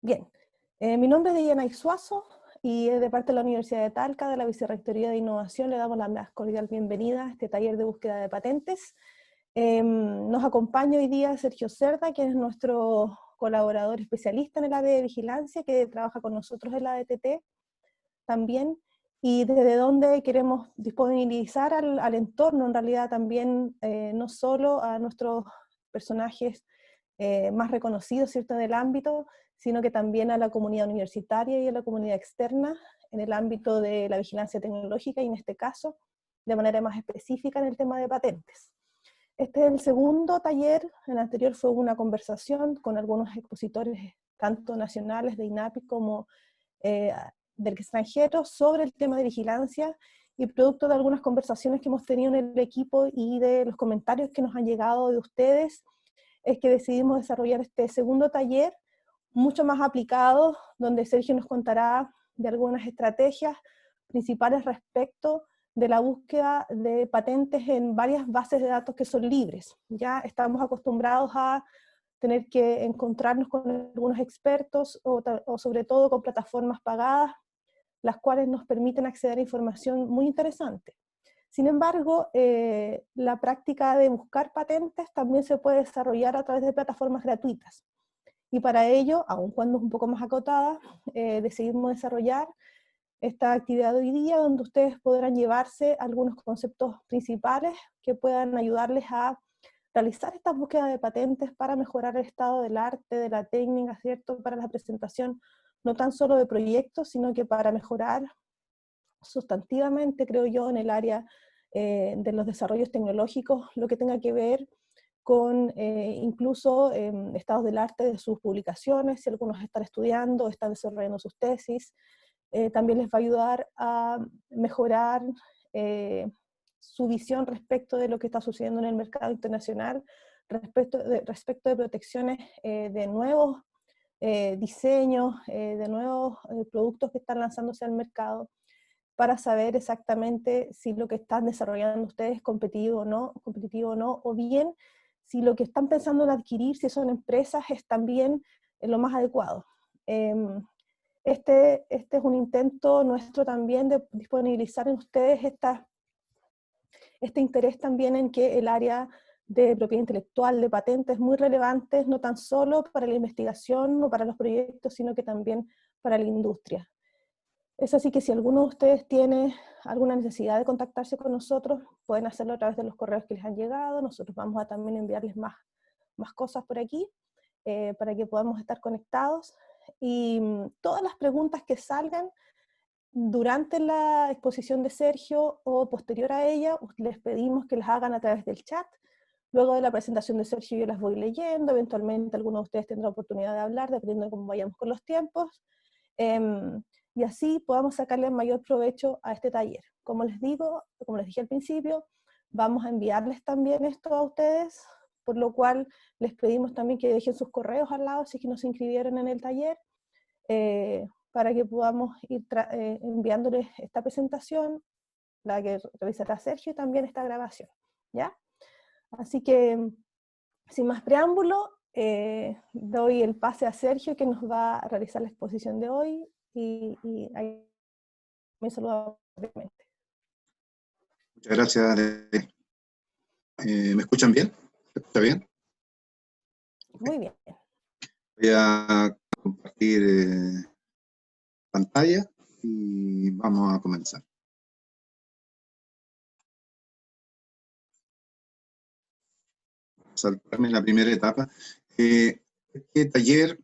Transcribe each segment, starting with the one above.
Bien, mi nombre es Diana Isuazo y de parte de la Universidad de Talca, de la Vicerrectoría de Innovación, le damos la más cordial bienvenida a este taller de búsqueda de patentes. Nos acompaña hoy día Sergio Cerda, que es nuestro colaborador especialista en el área de vigilancia, que trabaja con nosotros en la DTT también, y desde donde queremos disponibilizar al entorno, en realidad también, no solo a nuestros personajes más reconocidos, ¿cierto?, en el ámbito, sino que también a la comunidad universitaria y a la comunidad externa en el ámbito de la vigilancia tecnológica y en este caso, de manera más específica en el tema de patentes. Este es el segundo taller, el anterior fue una conversación con algunos expositores tanto nacionales de INAPI como del extranjero sobre el tema de vigilancia, y producto de algunas conversaciones que hemos tenido en el equipo y de los comentarios que nos han llegado de ustedes, es que decidimos desarrollar este segundo taller mucho más aplicado, donde Sergio nos contará de algunas estrategias principales respecto de la búsqueda de patentes en varias bases de datos que son libres. Ya estamos acostumbrados a tener que encontrarnos con algunos expertos o sobre todo con plataformas pagadas, las cuales nos permiten acceder a información muy interesante. Sin embargo, la práctica de buscar patentes también se puede desarrollar a través de plataformas gratuitas. Y para ello, aun cuando es un poco más acotada, decidimos desarrollar esta actividad hoy día, donde ustedes podrán llevarse algunos conceptos principales que puedan ayudarles a realizar estas búsquedas de patentes para mejorar el estado del arte, de la técnica, ¿cierto?, para la presentación no tan solo de proyectos, sino que para mejorar sustantivamente, creo yo, en el área de los desarrollos tecnológicos, lo que tenga que ver con incluso estados del arte de sus publicaciones, si algunos están estudiando, están desarrollando sus tesis. También les va a ayudar a mejorar su visión respecto de lo que está sucediendo en el mercado internacional, respecto de protecciones de nuevos diseños, de nuevos productos que están lanzándose al mercado, para saber exactamente si lo que están desarrollando ustedes es competitivo o no, o bien si lo que están pensando en adquirir, si son empresas, es también lo más adecuado. Este es un intento nuestro también de disponibilizar en ustedes este interés también en que el área de propiedad intelectual, de patentes, es muy relevante, no tan solo para la investigación o para los proyectos, sino que también para la industria. Es así que si alguno de ustedes tiene alguna necesidad de contactarse con nosotros, pueden hacerlo a través de los correos que les han llegado. Nosotros vamos a también enviarles más cosas por aquí, para que podamos estar conectados. Y todas las preguntas que salgan durante la exposición de Sergio o posterior a ella, les pedimos que las hagan a través del chat. Luego de la presentación de Sergio yo las voy leyendo, eventualmente alguno de ustedes tendrá oportunidad de hablar, dependiendo de cómo vayamos con los tiempos. Y así podamos sacarle mayor provecho a este taller. Como les digo, como les dije al principio, vamos a enviarles también esto a ustedes, por lo cual les pedimos también que dejen sus correos al lado si es que no se inscribieron en el taller, para que podamos ir enviándoles esta presentación, la que realizará Sergio, y también esta grabación, ¿ya? Así que, sin más preámbulo, doy el pase a Sergio, que nos va a realizar la exposición de hoy, y ahí me saludo brevemente. Muchas gracias. ¿Me escuchan bien? ¿Se escucha bien? Muy bien. Voy a compartir pantalla y vamos a comenzar. Saltarme la primera etapa. Este taller,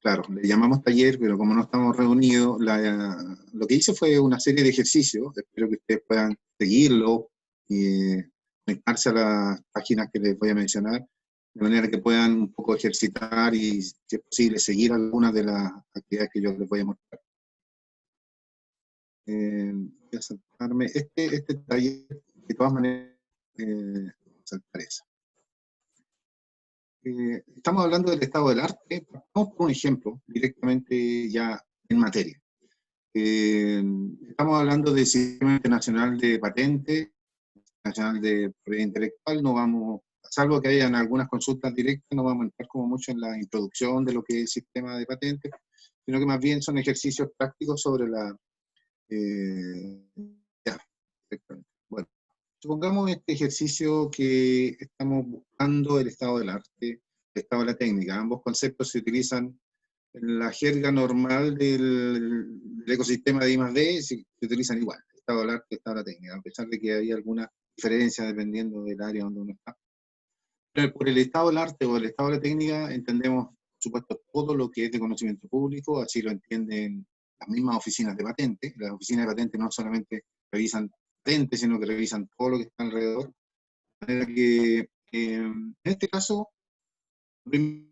claro, le llamamos taller, pero como no estamos reunidos, lo que hice fue una serie de ejercicios. Espero que ustedes puedan seguirlo y conectarse a las páginas que les voy a mencionar, de manera que puedan un poco ejercitar y, si es posible, seguir algunas de las actividades que yo les voy a mostrar. Voy a saltarme este taller, de todas maneras, saltar eso. Estamos hablando del estado del arte. Vamos por un ejemplo, directamente ya en materia. Estamos hablando del Sistema Internacional de Patentes, Nacional de Propiedad Intelectual. No vamos, salvo que hayan algunas consultas directas, no vamos a entrar como mucho en la introducción de lo que es el sistema de patentes, sino que más bien son ejercicios prácticos sobre la... ya, perfectamente. Bueno, supongamos este ejercicio que estamos buscando el estado del arte, el estado de la técnica. Ambos conceptos se utilizan en la jerga normal del ecosistema de I+D, se utilizan igual, estado del arte, estado de la técnica, a pesar de que hay alguna diferencia dependiendo del área donde uno está. Pero por el estado del arte o el estado de la técnica entendemos, por supuesto, todo lo que es de conocimiento público, así lo entienden las mismas oficinas de patentes. Las oficinas de patentes no solamente revisan patentes, sino que revisan todo lo que está alrededor. De manera que, en este caso, lo primero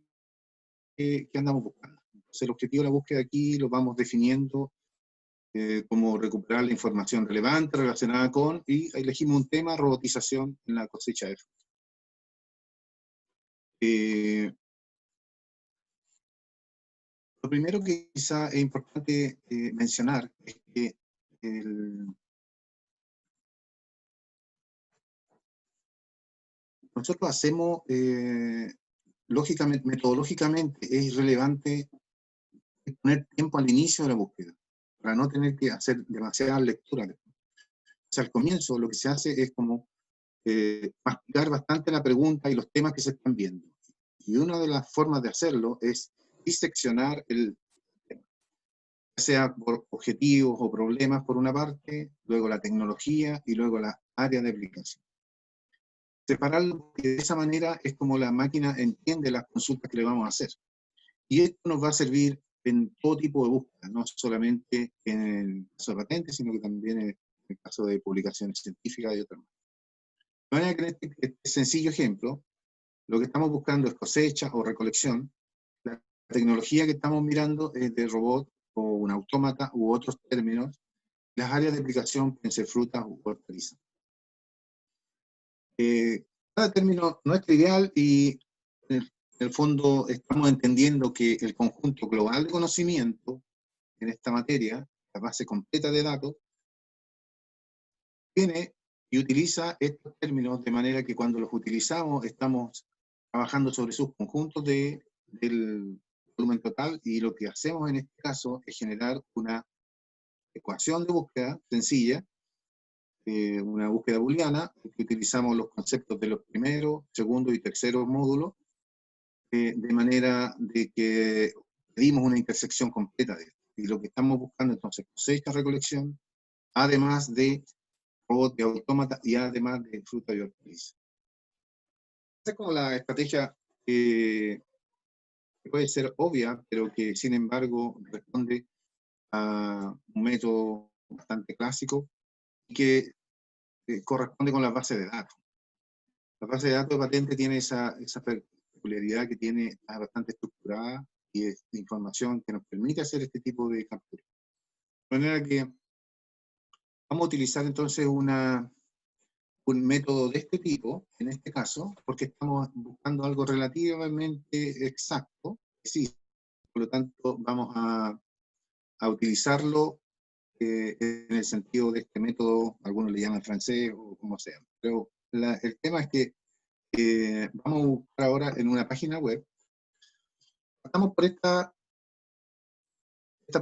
que andamos buscando. Entonces, el objetivo de la búsqueda aquí lo vamos definiendo como recuperar la información relevante relacionada con, y elegimos un tema, robotización en la cosecha de frutas. Lo primero que quizá es importante mencionar es que nosotros hacemos, lógicamente, metodológicamente, es relevante poner tiempo al inicio de la búsqueda, para no tener que hacer demasiadas lecturas. O sea, al comienzo lo que se hace es como masticar bastante la pregunta y los temas que se están viendo. Y una de las formas de hacerlo es diseccionar el tema, ya sea por objetivos o problemas por una parte, luego la tecnología y luego la área de aplicación. Separarlo, porque de esa manera es como la máquina entiende las consultas que le vamos a hacer. Y esto nos va a servir en todo tipo de búsqueda, no solamente en el caso de patentes, sino que también en el caso de publicaciones científicas y otras más. De manera que en este sencillo ejemplo, lo que estamos buscando es cosecha o recolección. La tecnología que estamos mirando es de robot o un autómata u otros términos. Las áreas de aplicación pueden ser frutas u hortalizas. Cada término no es trivial y en el fondo estamos entendiendo que el conjunto global de conocimiento en esta materia, la base completa de datos, tiene y utiliza estos términos de manera que cuando los utilizamos estamos trabajando sobre sus conjuntos del volumen total, y lo que hacemos en este caso es generar una ecuación de búsqueda sencilla, una búsqueda booleana, que utilizamos los conceptos de los primeros, segundo y terceros módulos, de manera de que pedimos una intersección completa de esto. Y lo que estamos buscando entonces, cosecha, recolección, además de robot de autómata y además de fruta y hortaliza. Esa es como la estrategia que puede ser obvia, pero que sin embargo responde a un método bastante clásico y que corresponde con las bases de datos. La base de datos de patente tiene esa peculiaridad que tiene, está bastante estructurada y es información que nos permite hacer este tipo de captura. De manera que vamos a utilizar entonces un método de este tipo, en este caso, porque estamos buscando algo relativamente exacto, sí, por lo tanto vamos a utilizarlo en el sentido de este método, algunos le llaman francés o como sea. Pero el tema es que vamos a buscar ahora en una página web. Estamos por esta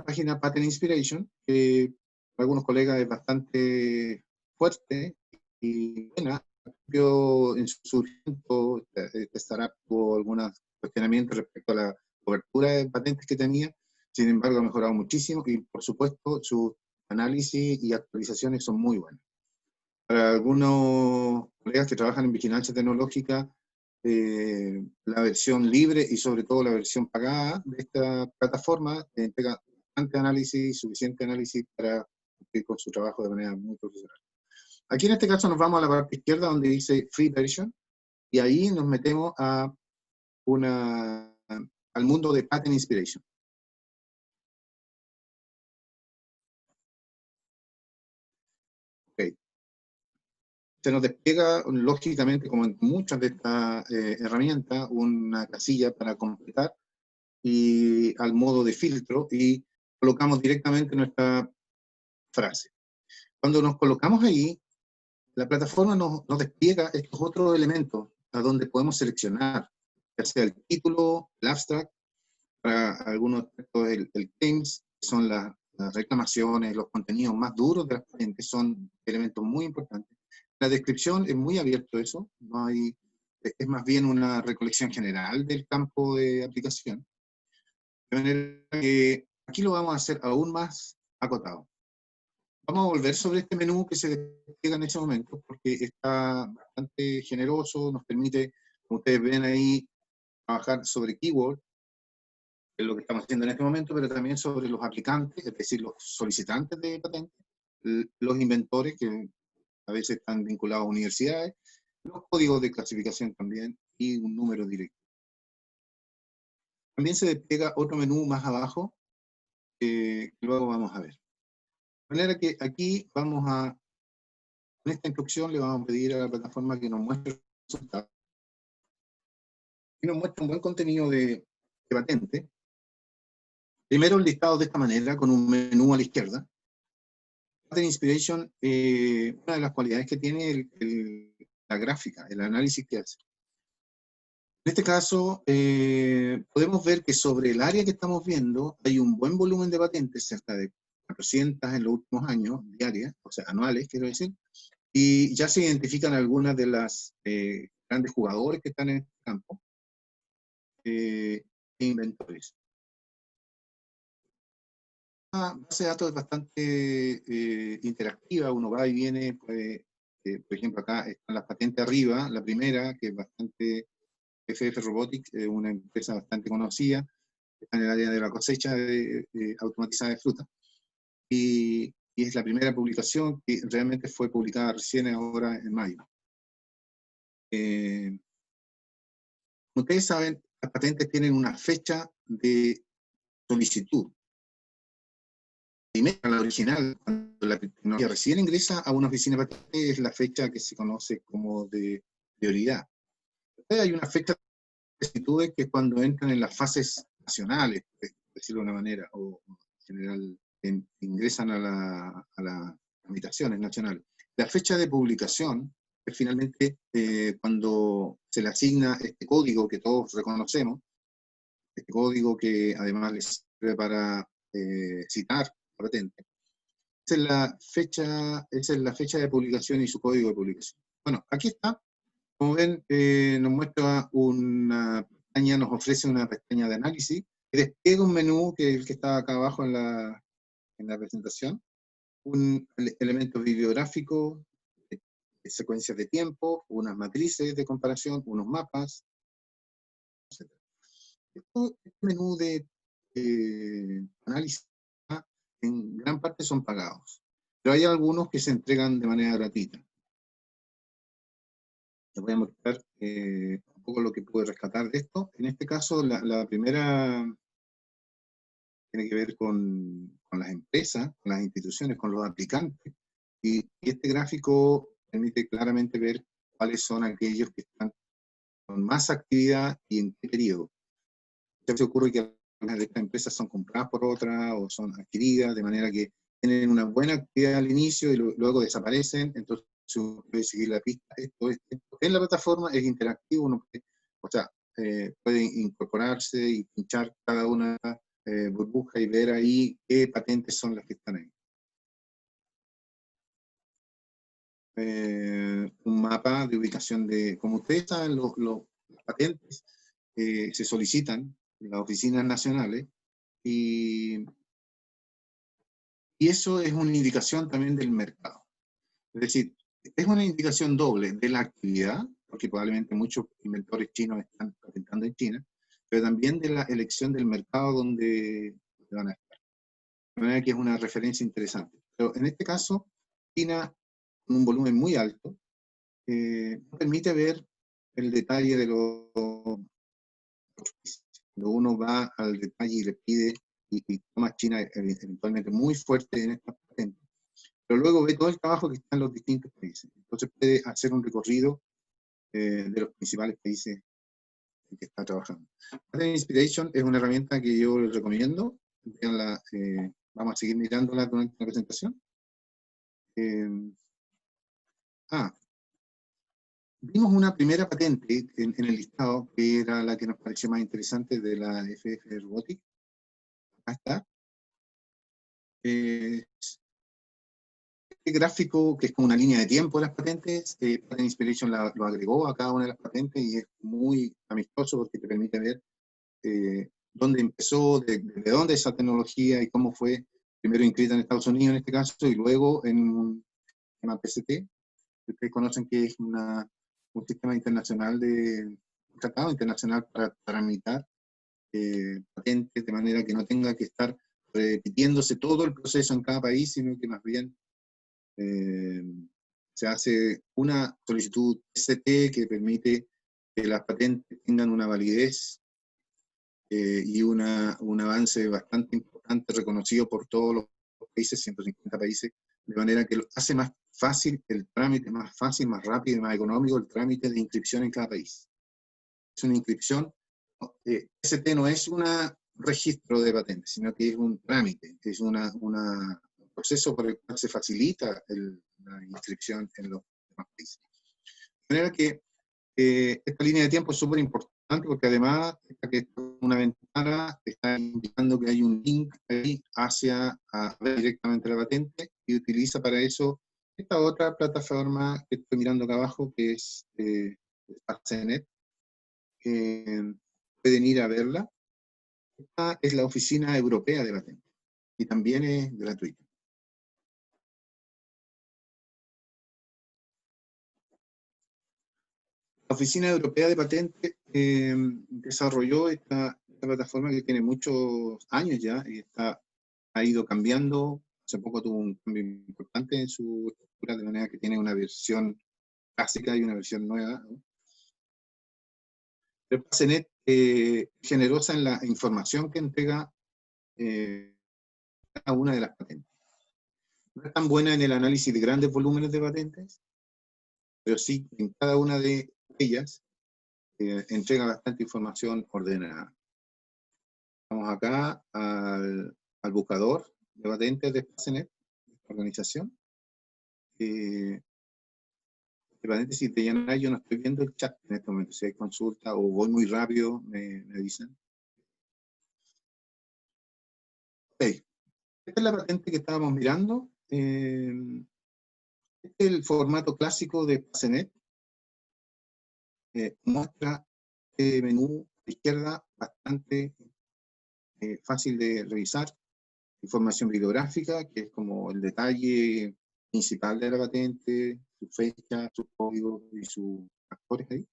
página Patent Inspiration, que para algunos colegas es bastante fuerte y buena. En su surgimiento, Startup tuvo algunos cuestionamientos respecto a la cobertura de patentes que tenía, sin embargo ha mejorado muchísimo y por supuesto sus análisis y actualizaciones son muy buenas. Para algunos colegas que trabajan en vigilancia tecnológica, la versión libre y sobre todo la versión pagada de esta plataforma entrega bastante análisis, suficiente análisis para cumplir con su trabajo de manera muy profesional. Aquí en este caso nos vamos a la parte izquierda donde dice Free Version, y ahí nos metemos a al mundo de Patent Inspiration. Okay. Se nos despliega, lógicamente, como en muchas de estas herramientas, una casilla para completar y al modo de filtro, y colocamos directamente nuestra frase. Cuando nos colocamos ahí, la plataforma nos despliega estos otros elementos a donde podemos seleccionar, ya sea el título, el abstract, para algunos aspectos el claims, que son las reclamaciones, los contenidos más duros de las patentes, son elementos muy importantes. La descripción es muy abierto eso, no hay, es más bien una recolección general del campo de aplicación. De manera que aquí lo vamos a hacer aún más acotado. Vamos a volver sobre este menú que se despliega en ese momento, porque está bastante generoso, nos permite, como ustedes ven ahí, trabajar sobre keyword, que es lo que estamos haciendo en este momento, pero también sobre los aplicantes, es decir, los solicitantes de patentes, los inventores, que a veces están vinculados a universidades, los códigos de clasificación también, y un número directo. También se despliega otro menú más abajo, que luego vamos a ver. De manera que aquí vamos a, en esta instrucción le vamos a pedir a la plataforma que nos muestre el resultado. Y nos muestra un buen contenido de patente. Primero listado de esta manera, con un menú a la izquierda. Patent Inspiration, una de las cualidades que tiene la gráfica, el análisis que hace. En este caso, podemos ver que sobre el área que estamos viendo hay un buen volumen de patentes, cerca de 400 en los últimos años, diarias, o sea, anuales, quiero decir, y ya se identifican algunas de las grandes jugadores que están en este campo, e inventores. La base de datos es bastante interactiva, uno va y viene, puede, por ejemplo, acá están las patentes arriba, la primera, que es bastante, FF Robotics, una empresa bastante conocida, está en el área de la cosecha automatizada de fruta, y es la primera publicación que realmente fue publicada recién ahora en mayo. Como ustedes saben, las patentes tienen una fecha de solicitud. Primero, la original, cuando la tecnología recién ingresa a una oficina de patentes, es la fecha que se conoce como de prioridad. Después hay una fecha de solicitudes que es cuando entran en las fases nacionales, por decirlo de una manera, o en general ingresan a las tramitaciones nacionales. La fecha de publicación es finalmente cuando se le asigna este código que todos reconocemos, este código que además les sirve para citar la patente. Esa es la fecha de publicación y su código de publicación. Bueno, aquí está. Como ven, nos muestra una pestaña, nos ofrece una pestaña de análisis, que despliega un menú que es el que está acá abajo en la presentación, un elemento bibliográfico, secuencias de tiempo, unas matrices de comparación, unos mapas, etc. Este menú de análisis en gran parte son pagados, pero hay algunos que se entregan de manera gratuita. Les voy a mostrar un poco lo que pude rescatar de esto. En este caso, la primera tiene que ver con las empresas, con las instituciones, con los aplicantes. Y este gráfico permite claramente ver cuáles son aquellos que están con más actividad y en qué periodo. A veces ocurre que algunas de estas empresas son compradas por otras o son adquiridas, de manera que tienen una buena actividad al inicio y luego desaparecen, entonces uno puede seguir la pista. Esto en la plataforma es interactivo, uno puede, o sea, puede incorporarse y pinchar cada una burbuja y ver ahí qué patentes son las que están ahí. Un mapa de ubicación de, como ustedes saben, los patentes se solicitan en las oficinas nacionales y eso es una indicación también del mercado. Es decir, es una indicación doble de la actividad, porque probablemente muchos inventores chinos están patentando en China, pero también de la elección del mercado donde van a estar. De manera que es una referencia interesante. Pero en este caso, China, con un volumen muy alto, permite ver el detalle de los países. Cuando uno va al detalle y le pide, y toma China eventualmente muy fuerte en esta patente, pero luego ve todo el trabajo que está en los distintos países. Entonces puede hacer un recorrido de los principales países en que está trabajando. Patent Inspiration es una herramienta que yo les recomiendo. Vamos a seguir mirándola durante la presentación. vimos una primera patente en el listado, que era la que nos pareció más interesante, de la FF Robotics. Acá está. Este gráfico, que es como una línea de tiempo de las patentes, Patent Inspiration lo agregó a cada una de las patentes y es muy amistoso porque te permite ver dónde empezó, de dónde esa tecnología y cómo fue primero inscrita en Estados Unidos en este caso y luego en un sistema PCT, que ustedes conocen que es un sistema internacional un tratado internacional para tramitar patentes de manera que no tenga que estar repitiéndose todo el proceso en cada país, sino que más bien se hace una solicitud PCT que permite que las patentes tengan una validez y un avance bastante importante reconocido por todos los países, 150 países, de manera que lo hace más fácil el trámite, más fácil, más rápido y más económico el trámite de inscripción en cada país. Es una inscripción, PCT no es un registro de patentes, sino que es un trámite, es un proceso por el cual se facilita la inscripción en los demás países. De manera que esta línea de tiempo es súper importante porque además que una ventana está indicando que hay un link ahí hacia a ver directamente la patente y utiliza para eso esta otra plataforma que estoy mirando acá abajo, que es Pacenet. Pueden ir a verla. Esta es la Oficina Europea de Patentes y también es gratuita. La Oficina Europea de Patentes desarrolló esta plataforma que tiene muchos años ya y ha ido cambiando. Hace poco tuvo un cambio importante en su estructura, de manera que tiene una versión clásica y una versión nueva, ¿no? El PASENET generosa en la información que entrega cada una de las patentes. No es tan buena en el análisis de grandes volúmenes de patentes, pero sí en cada una de ellas entrega bastante información ordenada. Vamos acá al buscador de patentes de PASENET, esta organización. De paréntesis de llenar, yo no estoy viendo el chat en este momento. Si hay consulta o voy muy rápido, me avisan. Ok. Esta es la patente que estábamos mirando. Este es el formato clásico de PASENET. Muestra este menú a la izquierda bastante fácil de revisar. Información bibliográfica, que es como el detalle principal de la patente, su fecha, su código y sus actores ahí.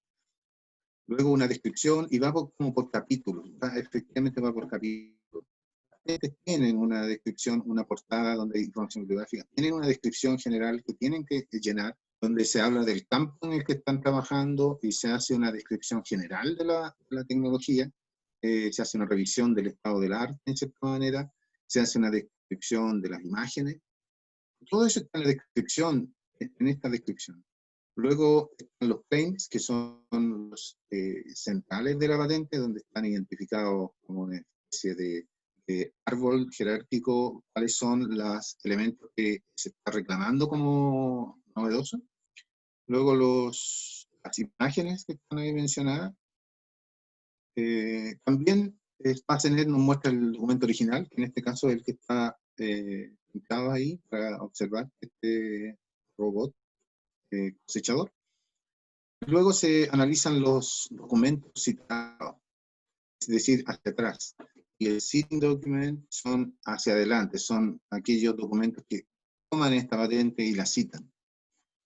Luego una descripción y va como por capítulos, efectivamente va por capítulos. Las patentes tienen una descripción, una portada donde hay información bibliográfica, tienen una descripción general que tienen que llenar, donde se habla del campo en el que están trabajando y se hace una descripción general de la tecnología, se hace una revisión del estado del arte en cierta manera, se hace una descripción de las imágenes. Todo eso está en la descripción, en esta descripción. Luego están los claims, que son los centrales de la patente, donde están identificados como una especie de árbol jerárquico, cuáles son los elementos que se está reclamando como novedosos. Luego las imágenes que están ahí mencionadas. También PASENET nos muestra el documento original, que en este caso es el que está pintado ahí para observar este robot cosechador. Luego se analizan los documentos citados, es decir, hacia atrás. Y el sitting document son hacia adelante, son aquellos documentos que toman esta patente y la citan.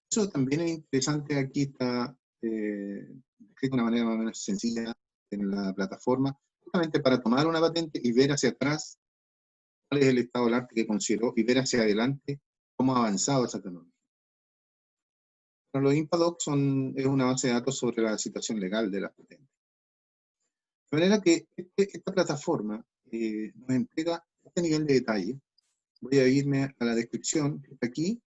Eso también es interesante, aquí está escrito de una manera más o menos sencilla en la plataforma, justamente para tomar una patente y ver hacia atrás cuál es el estado del arte que consideró y ver hacia adelante cómo ha avanzado esa tecnología. Bueno, los INPADOC es una base de datos sobre la situación legal de las patentes. De manera que esta plataforma nos entrega este nivel de detalle. Voy a irme a la descripción, que está aquí,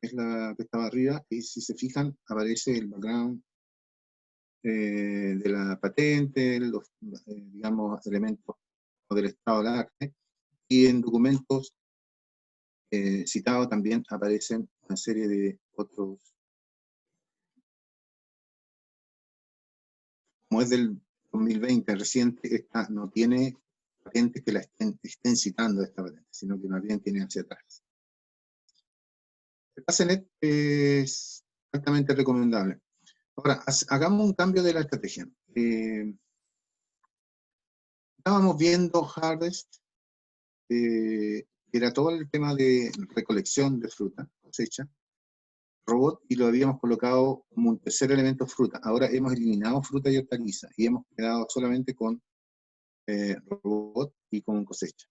es la que estaba arriba, y si se fijan, aparece el background de la patente, los digamos, elementos del estado del arte, y en documentos citados también aparecen una serie de otros como es del 2020, reciente, esta no tiene patentes que la estén citando esta patente, sino que más bien tiene hacia atrás. El PaseNet es altamente recomendable. Ahora, hagamos un cambio de la estrategia. Estábamos viendo Harvest, era todo el tema de recolección de fruta, cosecha, robot, y lo habíamos colocado como un tercer elemento fruta. Ahora hemos eliminado fruta y hortaliza y hemos quedado solamente con robot y con cosecha.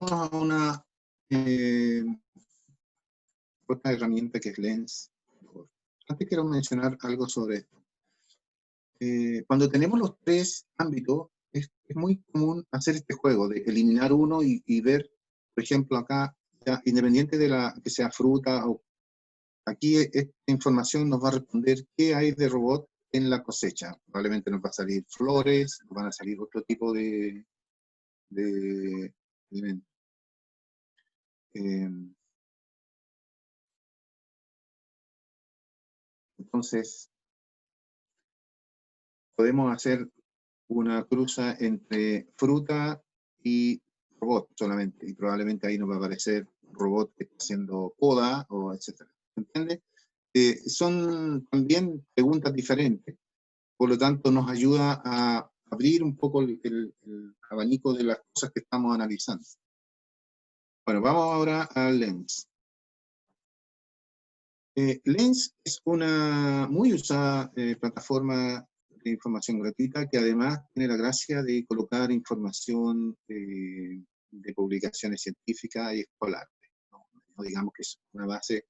Vamos a una otra herramienta que es Lens. Antes quiero mencionar algo sobre esto. Cuando tenemos los tres ámbitos, es muy común hacer este juego de eliminar uno y ver, por ejemplo, acá, ya, independiente de la que sea fruta, o aquí esta información nos va a responder qué hay de robot en la cosecha. Probablemente nos va a salir flores, nos van a salir otro tipo de elementos. Entonces, podemos hacer una cruza entre fruta y robot solamente, y probablemente ahí nos va a aparecer un robot que está haciendo poda, o etcétera. ¿Entiendes? Son también preguntas diferentes, por lo tanto nos ayuda a abrir un poco el abanico de las cosas que estamos analizando. Bueno, vamos ahora a Lens. Lens es una muy usada plataforma de información gratuita que además tiene la gracia de colocar información de publicaciones científicas y escolares. No digamos que es una base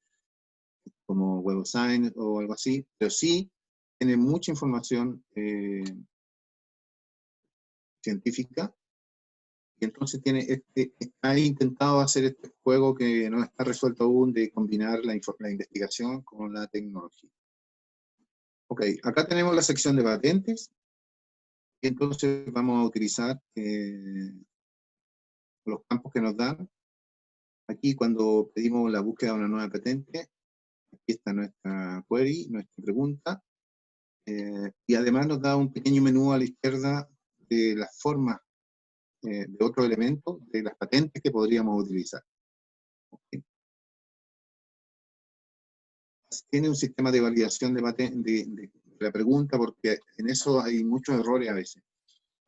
como Web of Science o algo así, pero sí tiene mucha información científica, y entonces ha intentado hacer este juego que no está resuelto aún de combinar la investigación con la tecnología. Ok, acá tenemos la sección de patentes, y entonces vamos a utilizar los campos que nos dan. Aquí cuando pedimos la búsqueda de una nueva patente, aquí está nuestra query, nuestra pregunta, y además nos da un pequeño menú a la izquierda de las formas de otros elementos de las patentes que podríamos utilizar. Okay. Tiene un sistema de validación de la pregunta, porque en eso hay muchos errores a veces.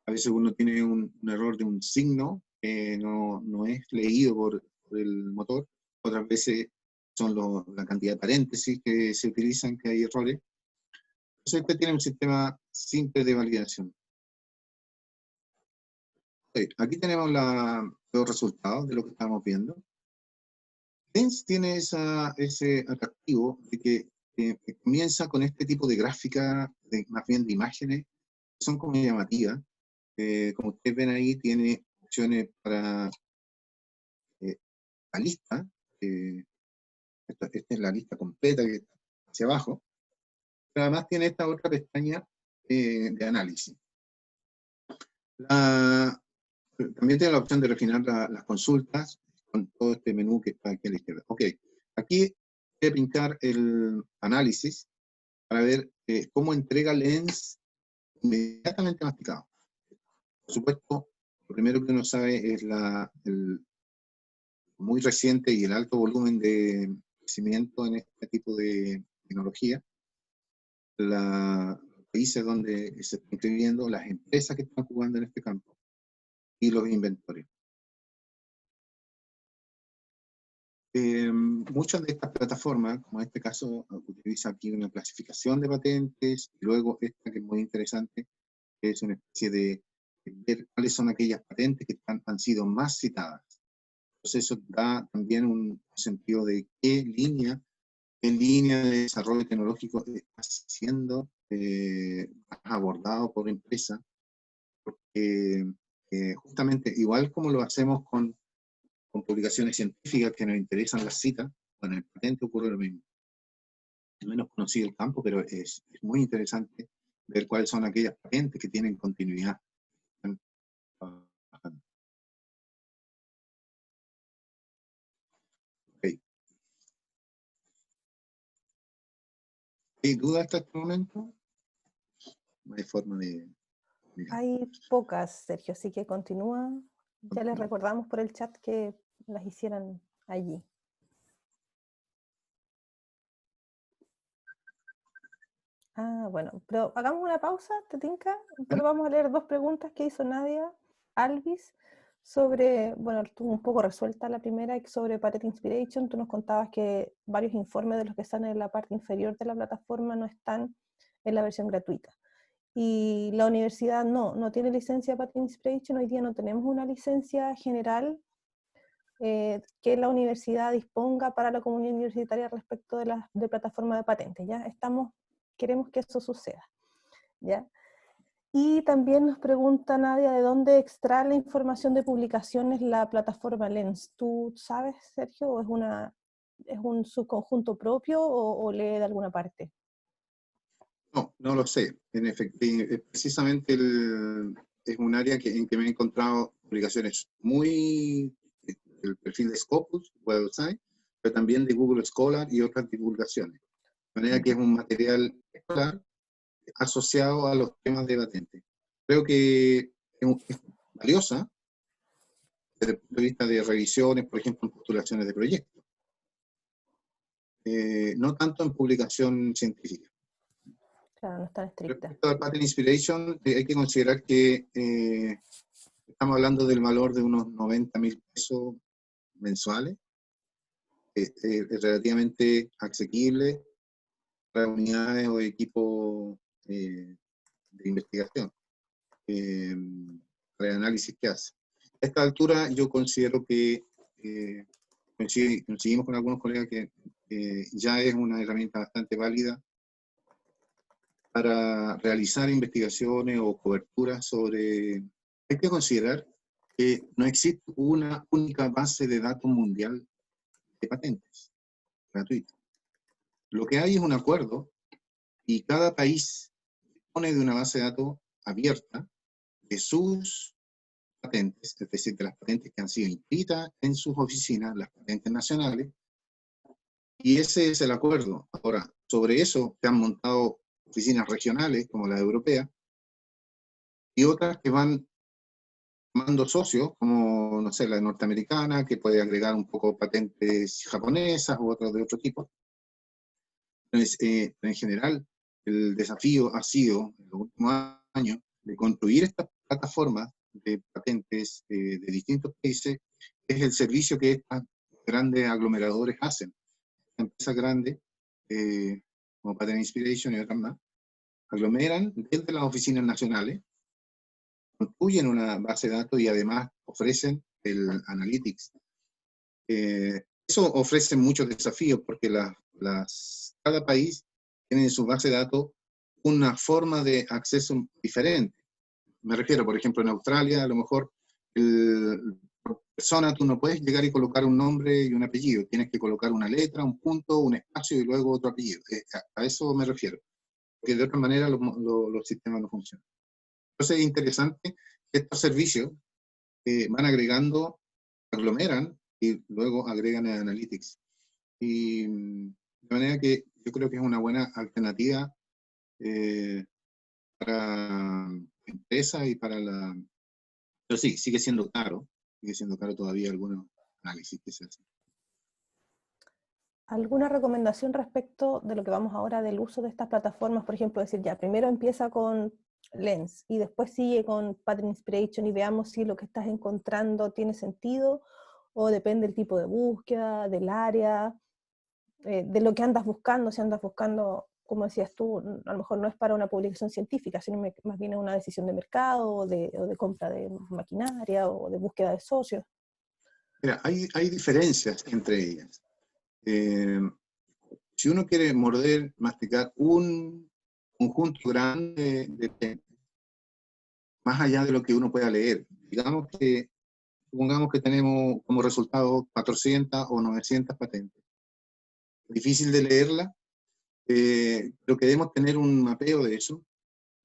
A veces uno tiene un error de un signo que no es leído por el motor. Otras veces son la cantidad de paréntesis que se utilizan, que hay errores. Entonces este tiene un sistema simple de validación. Okay, aquí tenemos los resultados de lo que estamos viendo. Lens tiene ese atractivo de que comienza con este tipo de gráfica, más bien de imágenes, que son como llamativas. Como ustedes ven ahí, tiene opciones para la lista. Esta es la lista completa que está hacia abajo. Pero además tiene esta otra pestaña de análisis. También tiene la opción de refinar las consultas con todo este menú que está aquí a la izquierda. Ok, aquí voy a pintar el análisis para ver cómo entrega Lens inmediatamente masticado. Por supuesto, lo primero que uno sabe es el muy reciente y el alto volumen de crecimiento en este tipo de tecnología, los países donde se está inscribiendo, las empresas que están jugando en este campo y los inventores. Muchas de estas plataformas, como en este caso, utiliza aquí una clasificación de patentes, y luego esta que es muy interesante, que es una especie de ver cuáles son aquellas patentes que han sido más citadas. Entonces eso da también un sentido de qué línea de desarrollo tecnológico está siendo más abordado por empresa, porque justamente igual como lo hacemos con publicaciones científicas que nos interesan las citas, con el patente ocurre lo mismo. No menos conocido el campo, pero es muy interesante ver cuáles son aquellas patentes que tienen continuidad. Okay. ¿Hay duda hasta este momento? No hay forma de mirar. Hay pocas, Sergio, así que continúa. Ya les recordamos por el chat que las hicieran allí. Ah, bueno, pero hagamos una pausa, ¿te tinca? Pero vamos a leer dos preguntas que hizo Nadia Alvis sobre, bueno, estuvo un poco resuelta la primera, sobre Patent Inspiration. Tú nos contabas que varios informes de los que están en la parte inferior de la plataforma no están en la versión gratuita. Y la universidad no tiene licencia Patent Inspiration. Hoy día no tenemos una licencia general que la universidad disponga para la comunidad universitaria respecto de la plataforma de patentes. ¿Ya? Queremos que eso suceda. ¿Ya? Y también nos pregunta Nadia de dónde extrae la información de publicaciones la plataforma Lens. ¿Tú sabes, Sergio, o es un subconjunto propio o lee de alguna parte? No, no lo sé. En efecto, precisamente es un área en que me he encontrado publicaciones muy del perfil de Scopus, website, pero también de Google Scholar y otras divulgaciones. De manera que es un material escolar asociado a los temas de patente. Creo que es valiosa desde el punto de vista de revisiones, por ejemplo, en postulaciones de proyectos. No tanto en publicación científica. Claro, no es tan estricta. Respecto al Patent Inspiration, hay que considerar que estamos hablando del valor de unos 90.000 pesos mensuales, es relativamente asequible para unidades o equipos de investigación, para el análisis que hace. A esta altura yo considero que coincidimos con algunos colegas que ya es una herramienta bastante válida para realizar investigaciones o coberturas sobre... Hay que considerar que no existe una única base de datos mundial de patentes gratuita. Lo que hay es un acuerdo y cada país dispone de una base de datos abierta de sus patentes, es decir, de las patentes que han sido inscritas en sus oficinas, las patentes nacionales, y ese es el acuerdo. Ahora, sobre eso se han montado oficinas regionales, como la europea, y otras que van tomando socios, como, no sé, la norteamericana, que puede agregar un poco patentes japonesas u otras de otro tipo. Entonces, en general, el desafío ha sido, en los últimos años, de construir estas plataformas de patentes de distintos países, es el servicio que estos grandes aglomeradores hacen. Empresas grandes, como Patent Inspiration y otras más, aglomeran desde las oficinas nacionales, construyen una base de datos y además ofrecen el Analytics. Eso ofrece muchos desafíos porque cada país tiene en su base de datos una forma de acceso diferente. Me refiero, por ejemplo, en Australia, a lo mejor, por persona tú no puedes llegar y colocar un nombre y un apellido, tienes que colocar una letra, un punto, un espacio y luego otro apellido. A eso me refiero, porque de otra manera los sistemas no funcionan. Entonces es interesante que estos servicios van agregando, aglomeran y luego agregan el Analytics. Y de manera que yo creo que es una buena alternativa para empresas y para la... Pero sí, sigue siendo caro todavía algunos análisis que se hacen. ¿Alguna recomendación respecto de lo que vamos ahora del uso de estas plataformas? Por ejemplo, decir, ya, primero empieza con Lens y después sigue con Patent Inspiration y veamos si lo que estás encontrando tiene sentido o depende del tipo de búsqueda, del área, de lo que andas buscando. Si andas buscando, como decías tú, a lo mejor no es para una publicación científica, sino más bien una decisión de mercado o de compra de maquinaria o de búsqueda de socios. Mira, hay diferencias entre ellas. Si uno quiere masticar un conjunto grande de temas, más allá de lo que uno pueda leer, supongamos que tenemos como resultado 400 o 900 patentes. Es difícil de leerla, pero queremos tener un mapeo de eso.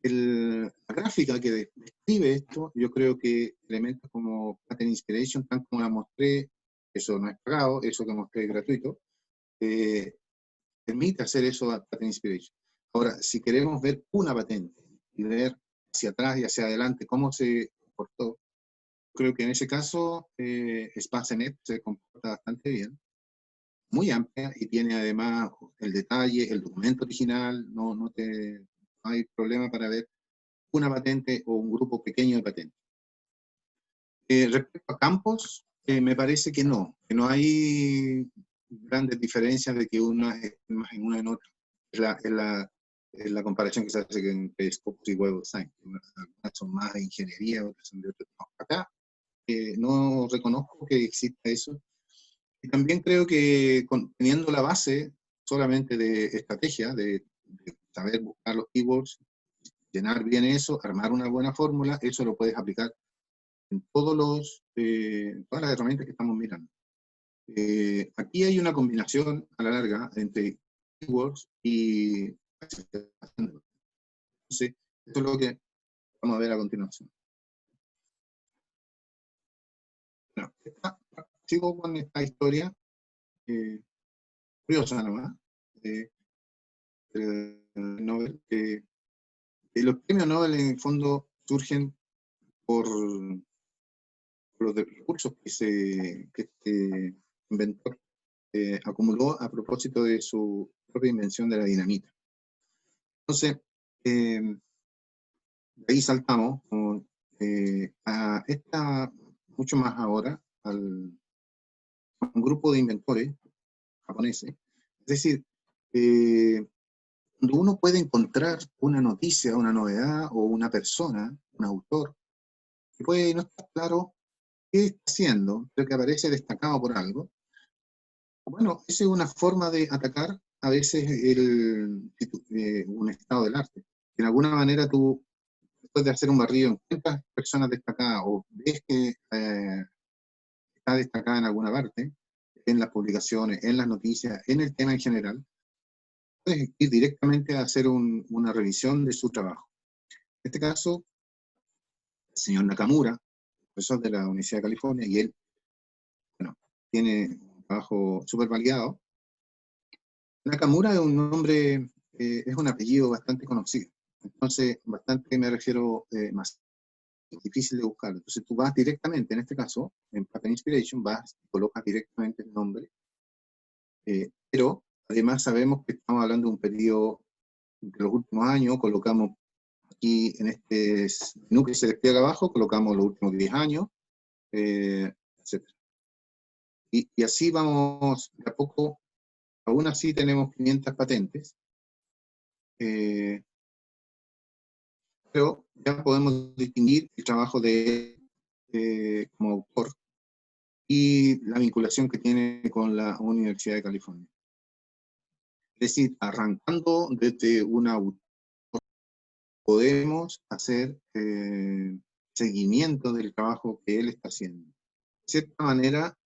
La gráfica que describe esto, yo creo que elementos como Patent Inspiration, tal como la mostré, eso no es pagado, eso que mostré es gratuito, permite hacer eso a Patent Inspiration. Ahora, si queremos ver una patente y ver hacia atrás y hacia adelante cómo se comportó, creo que en ese caso SpaceNet se comporta bastante bien, muy amplia, y tiene además el detalle, el documento original, no hay problema para ver una patente o un grupo pequeño de patentes. Respecto a campos, me parece que no hay grandes diferencias de que una es más en una en otra. Es la comparación que se hace entre Scopus y Web of Science. Algunas son más de ingeniería, otras son de otro tipo. Acá no reconozco que exista eso. Y también creo que teniendo la base solamente de estrategia, de saber buscar los keywords, llenar bien eso, armar una buena fórmula, eso lo puedes aplicar en todas las herramientas que estamos mirando. Aquí hay una combinación a la larga entre keywords y entonces, eso es lo que vamos a ver a continuación. Bueno, sigo con esta historia curiosa nomás. Nobel, los premios Nobel en el fondo surgen por los recursos que este inventor acumuló a propósito de su propia invención de la dinamita. Entonces, de ahí saltamos mucho más ahora, a un grupo de inventores japoneses. Es decir, cuando uno puede encontrar una noticia, una novedad, o una persona, un autor, que puede no estar claro qué está haciendo, pero que aparece destacado por algo, bueno, esa es una forma de atacar a veces un estado del arte. De alguna manera tú, después de hacer un barrido, encuentras personas destacadas o ves que está destacada en alguna parte, en las publicaciones, en las noticias, en el tema en general, puedes ir directamente a hacer una revisión de su trabajo. En este caso, el señor Nakamura, profesor de la Universidad de California, y él, bueno, tiene un trabajo súper validado. Nakamura es un nombre, es un apellido bastante conocido. Entonces, bastante me refiero más difícil de buscar. Entonces tú vas directamente, en este caso, en Patent Inspiration, vas y colocas directamente el nombre. Pero además sabemos que estamos hablando de un periodo de los últimos años. Colocamos aquí en este menú que se despliega abajo, colocamos los últimos 10 años, etc. Y así vamos de a poco. Aún así tenemos 500 patentes, pero ya podemos distinguir el trabajo de como autor y la vinculación que tiene con la Universidad de California. Es decir, arrancando desde un autor, podemos hacer seguimiento del trabajo que él está haciendo. De cierta manera,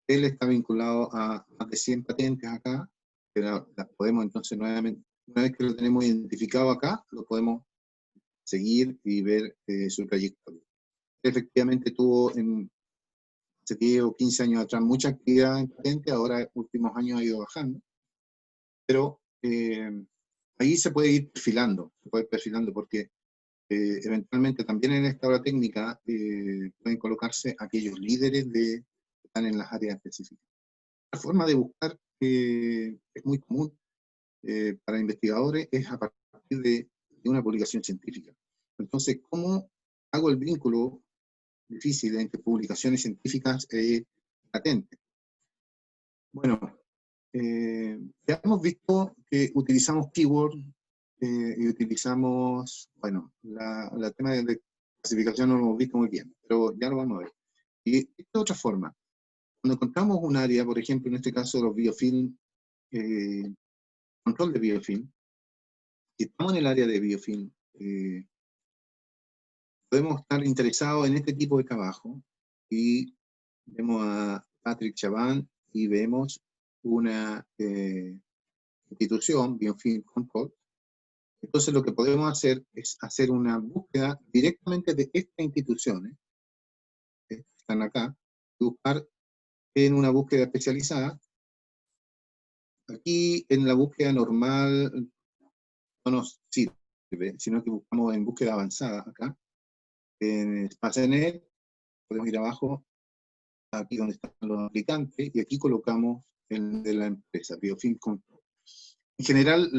él está vinculado a más de 100 patentes acá, que las podemos entonces nuevamente, una vez que lo tenemos identificado acá, lo podemos seguir y ver su trayectoria. Efectivamente tuvo hace 10 o 15 años atrás mucha actividad en patente, ahora en últimos años ha ido bajando, pero ahí se puede ir perfilando, porque eventualmente también en esta hora técnica pueden colocarse aquellos líderes que están en las áreas específicas. La forma de buscar es muy común para investigadores, es a partir de una publicación científica. Entonces, ¿cómo hago el vínculo difícil entre publicaciones científicas y patentes? Bueno, ya hemos visto que utilizamos keywords y utilizamos, bueno, la tema de clasificación no lo hemos visto muy bien, pero ya lo vamos a ver. Y de otra forma, cuando encontramos un área, por ejemplo, en este caso los biofilm, control de biofilm, si estamos en el área de biofilm, podemos estar interesados en este tipo de trabajo y vemos a Patrick Chaban y vemos una institución, Biofilm Control. Entonces lo que podemos hacer es hacer una búsqueda directamente de estas instituciones que están acá, buscar en una búsqueda especializada. Aquí en la búsqueda normal no nos sirve, sino que buscamos en búsqueda avanzada acá, en SpaceNet, podemos ir abajo, aquí donde están los aplicantes, y aquí colocamos el de la empresa, Biofilm Control. En general,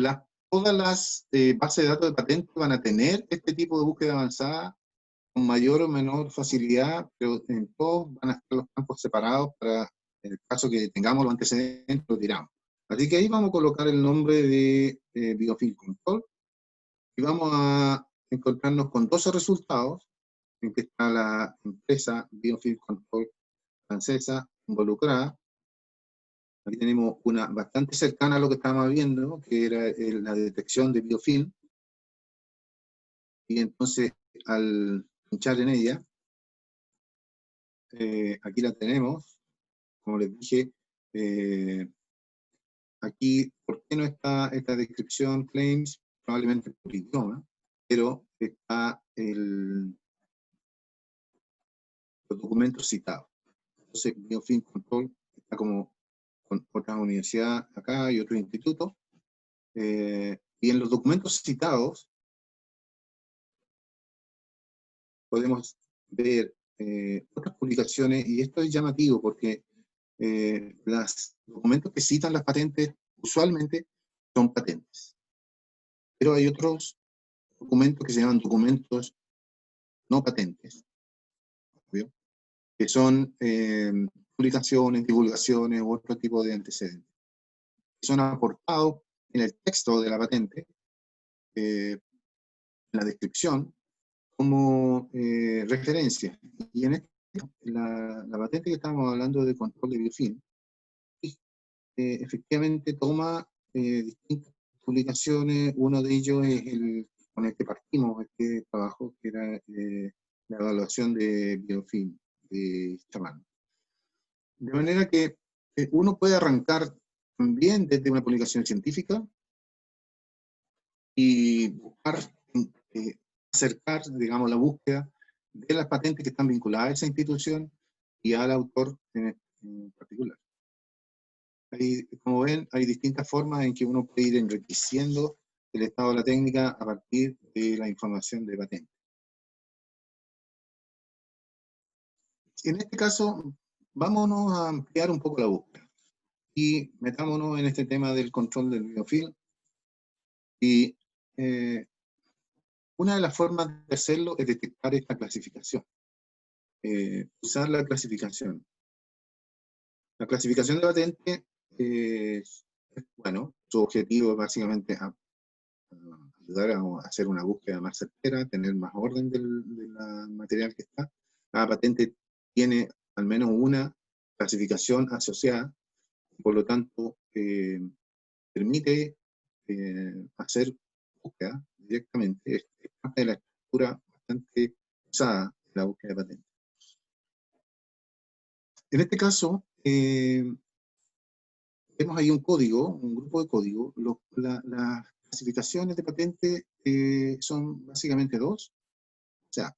todas las bases de datos de patentes van a tener este tipo de búsqueda avanzada con mayor o menor facilidad, pero en todos van a estar los campos separados para, en el caso que tengamos los antecedentes, lo tiramos. Así que ahí vamos a colocar el nombre de Biofilm Control y vamos a encontrarnos con 12 resultados, en que está la empresa Biofilm Control francesa involucrada. Aquí tenemos una bastante cercana a lo que estábamos viendo, que era la detección de biofilm. Y entonces, al pinchar en ella, aquí la tenemos, como les dije, aquí, ¿por qué no está esta descripción, claims? Probablemente por idioma, pero está los documentos citados. Entonces, Biofilm Control está como con otras universidades acá y otros institutos, y en los documentos citados podemos ver otras publicaciones, y esto es llamativo porque los documentos que citan las patentes usualmente son patentes. Pero hay otros documentos que se llaman documentos no patentes, ¿obvio? Que son publicaciones, divulgaciones u otro tipo de antecedentes. Son aportados en el texto de la patente, en la descripción, como referencia. Y en este la patente que estamos hablando de control de biofilm, efectivamente toma distintas publicaciones. Uno de ellos es el con el que partimos este trabajo, que era la evaluación de biofilm de Chaman. De manera que uno puede arrancar también desde una publicación científica y buscar, acercar, digamos, la búsqueda de las patentes que están vinculadas a esa institución y al autor en particular. Como ven, hay distintas formas en que uno puede ir enriqueciendo el estado de la técnica a partir de la información de patente. En este caso, vámonos a ampliar un poco la búsqueda y metámonos en este tema del control del biofilm. Y una de las formas de hacerlo es detectar esta clasificación. Usar la clasificación. La clasificación de patente bueno, su objetivo es básicamente ayudar a hacer una búsqueda más certera, tener más orden del material que está. Cada patente tiene al menos una clasificación asociada, y por lo tanto permite hacer búsqueda directamente. Es parte de la estructura bastante usada de la búsqueda de patentes. En este caso, vemos ahí un código, un grupo de código. Las clasificaciones de patente son básicamente dos. O sea,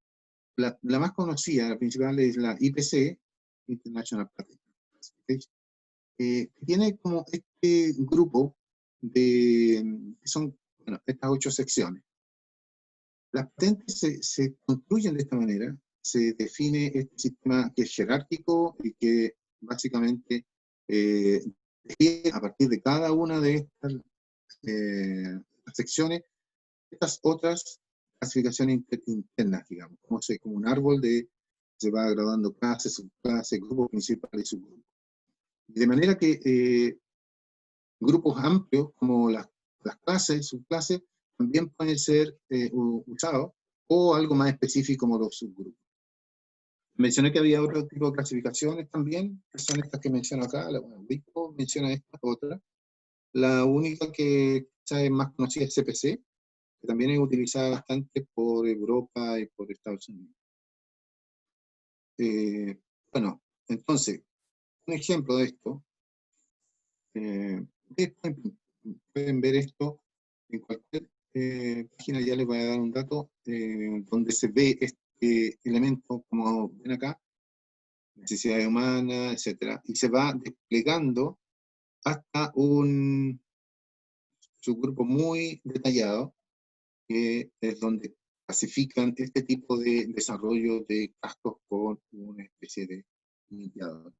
la más conocida, la principal, es la IPC, International Patent Classification, que tiene como este grupo que son, bueno, estas 8 secciones. Las patentes se construyen de esta manera. Se define este sistema que es jerárquico y que básicamente define a partir de cada una de estas secciones estas otras clasificaciones internas, digamos, como un árbol se va graduando clases, subclases, grupos principales y subgrupos. De manera que grupos amplios como las clases, subclases, también pueden ser usados, o algo más específico como los subgrupos. Mencioné que había otro tipo de clasificaciones también, que son estas que menciono acá. Wikipedia menciona estas otras. La única que quizás es más conocida es CPC, que también es utilizada bastante por Europa y por Estados Unidos. Bueno, entonces, un ejemplo de esto, pueden ver esto en cualquier página. Ya les voy a dar un dato donde se ve este elemento, como ven acá, necesidades humanas, etc. Y se va desplegando hasta un subgrupo muy detallado, que es donde clasifican este tipo de desarrollo de cascos con una especie de limpiador.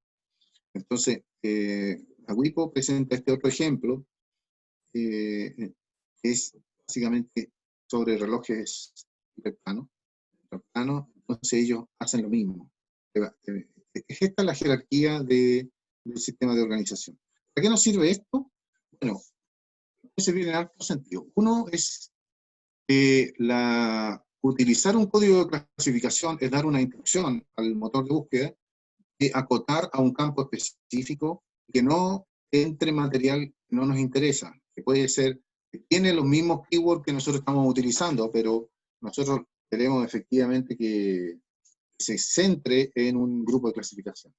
Entonces, la WIPO presenta este otro ejemplo, es básicamente sobre relojes hiperplanos. Entonces ellos hacen lo mismo. Es esta la jerarquía del sistema de organización. ¿Para qué nos sirve esto? Bueno, puede servir en altos sentidos. Uno es utilizar un código de clasificación, es dar una instrucción al motor de búsqueda de acotar a un campo específico que no entre material que no nos interesa, que puede ser, que tiene los mismos keywords que nosotros estamos utilizando, pero nosotros queremos efectivamente que se centre en un grupo de clasificación.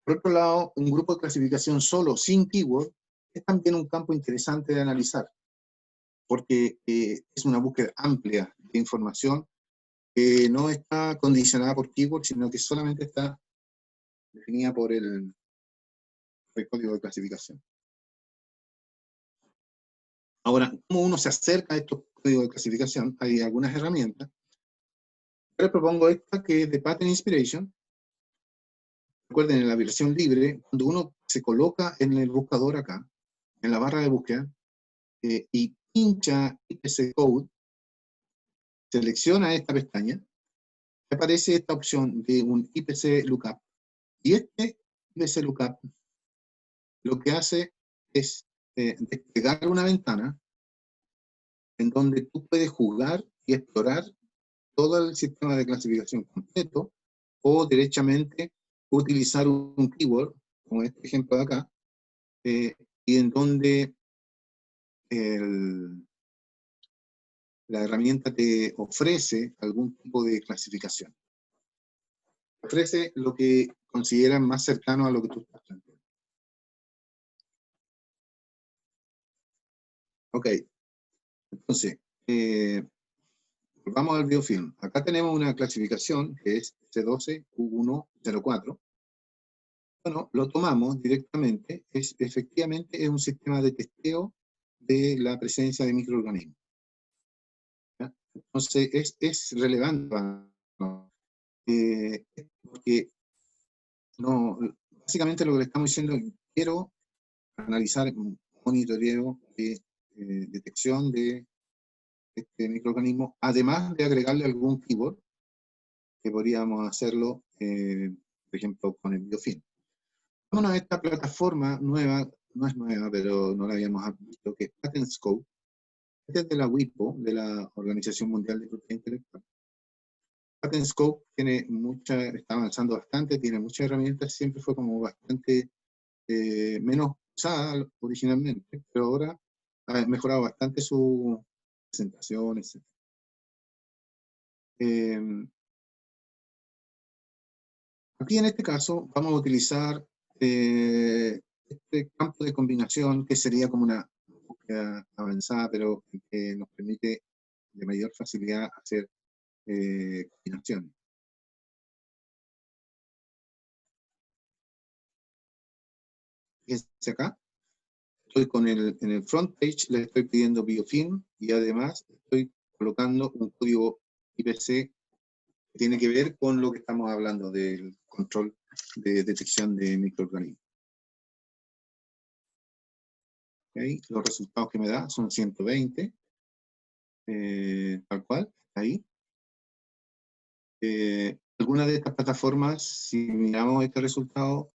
Por otro lado, un grupo de clasificación solo, sin keyword, es también un campo interesante de analizar, porque es una búsqueda amplia de información que no está condicionada por keyword, sino que solamente está definida por el código de clasificación. Ahora, ¿cómo uno se acerca a estos códigos de clasificación? Hay algunas herramientas. Yo les propongo esta que es de Patent Inspiration. Recuerden, en la versión libre, cuando uno se coloca en el buscador acá, en la barra de búsqueda, y pincha IPC Code, selecciona esta pestaña, aparece esta opción de un IPC Lookup. Y este IPC Lookup lo que hace es desplegar una ventana en donde tú puedes jugar y explorar todo el sistema de clasificación completo, o derechamente utilizar un keyword, como este ejemplo de acá, y en donde la herramienta te ofrece algún tipo de clasificación. Ofrece lo que consideran más cercano a lo que tú estás planteando. Ok, entonces, vamos al biofilm. Acá tenemos una clasificación que es C12U104. Bueno, lo tomamos directamente, efectivamente es un sistema de testeo de la presencia de microorganismos. ¿Ya? Entonces es relevante, ¿no? Porque no, básicamente lo que le estamos diciendo es: quiero analizar un monitoreo de detección de este microorganismo, además de agregarle algún keyword, que podríamos hacerlo, por ejemplo, con el biofilm. Vámonos a esta plataforma nueva, no es nueva, pero no la habíamos visto, que es PatentScope. Esta es de la WIPO, de la Organización Mundial de Propiedad Intelectual. PatentScope está avanzando bastante, tiene muchas herramientas, siempre fue como bastante menos usada originalmente, pero ahora ha mejorado bastante su presentación, etc. Aquí en este caso vamos a utilizar este campo de combinación, que sería como una búsqueda avanzada, pero que nos permite de mayor facilidad hacer combinaciones. Fíjense acá, estoy en el front page, le estoy pidiendo biofilm, y además estoy colocando un código IPC que tiene que ver con lo que estamos hablando del control de detección de microorganismos. ¿Okay? Los resultados que me da son 120, tal cual, ahí. Algunas de estas plataformas, si miramos este resultado,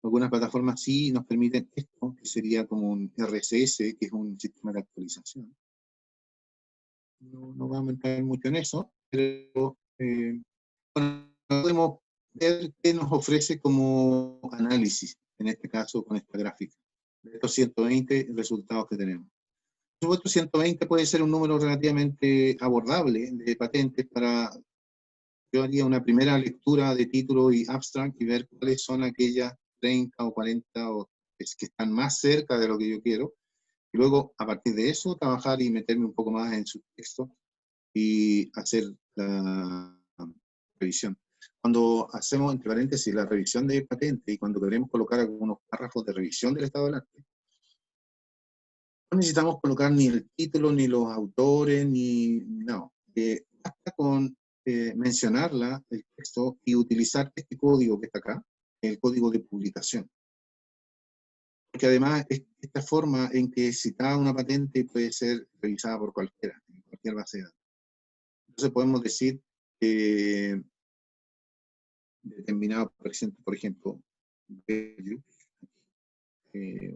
algunas plataformas sí nos permiten esto, que sería como un RSS, que es un sistema de actualización. No vamos a entrar mucho en eso, pero bueno, podemos ver qué nos ofrece como análisis, en este caso con esta gráfica, de estos 120 resultados que tenemos. Por supuesto, 120 puede ser un número relativamente abordable de patentes para... Yo haría una primera lectura de título y abstract y ver cuáles son aquellas 30 o 40 que están más cerca de lo que yo quiero, y luego a partir de eso trabajar y meterme un poco más en su texto y hacer la revisión. Cuando hacemos, entre paréntesis, la revisión de patente, y cuando queremos colocar algunos párrafos de revisión del estado del arte, No necesitamos colocar ni el título, ni los autores, ni no. Basta con mencionarla, el texto, y utilizar este código que está acá, el código de publicación. Porque además, esta forma en que citada una patente puede ser revisada por cualquiera, en cualquier base de datos. Entonces podemos decir que determinado, por ejemplo,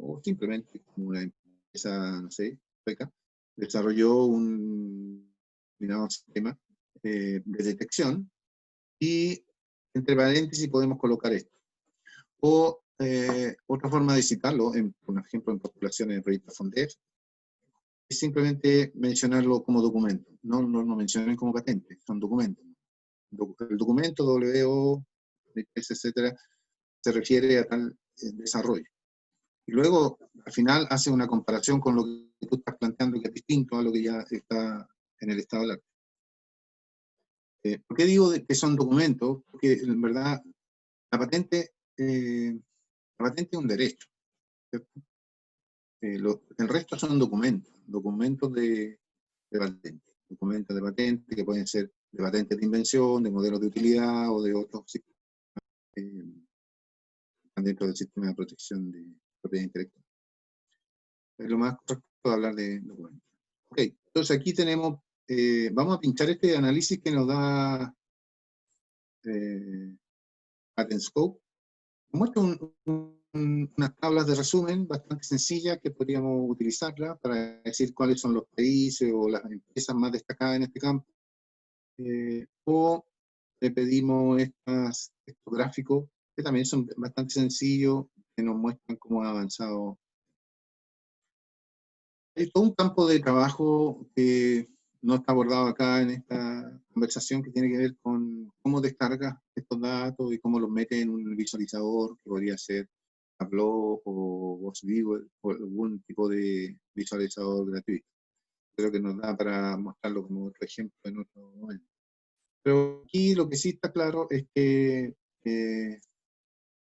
o simplemente como una empresa, no sé, sueca, desarrolló un determinado sistema de detección y entre paréntesis podemos colocar esto. O otra forma de citarlo, por ejemplo, en postulaciones de proyectos FONDEF, es simplemente mencionarlo como documento. No mencionen como patente, son documentos. El documento WO, etcétera, se refiere a tal desarrollo. Y luego, al final, hace una comparación con lo que tú estás planteando, que es distinto a lo que ya está en el estado del arte. ¿Por qué digo que son documentos? Porque, en verdad, la patente es un derecho, ¿cierto? El resto son documentos de patente. Documentos de patente que pueden ser de patentes de invención, de modelos de utilidad o de otros sistemas dentro del sistema de protección de propiedad intelectual. Es lo más correcto de hablar de documentos. Ok, entonces aquí tenemos, vamos a pinchar este análisis que nos da Patent Scope. Muestra unas tablas de resumen bastante sencillas que podríamos utilizarla para decir cuáles son los países o las empresas más destacadas en este campo. O le pedimos estos gráficos que también son bastante sencillos, que nos muestran cómo ha avanzado. Hay todo un campo de trabajo que no está abordado acá en esta conversación, que tiene que ver con cómo descargas estos datos y cómo los metes en un visualizador, que podría ser Tableau o VoiceViewer o algún tipo de visualizador gratuito. Creo que nos da para mostrarlo como otro ejemplo en otro momento. Pero aquí lo que sí está claro es que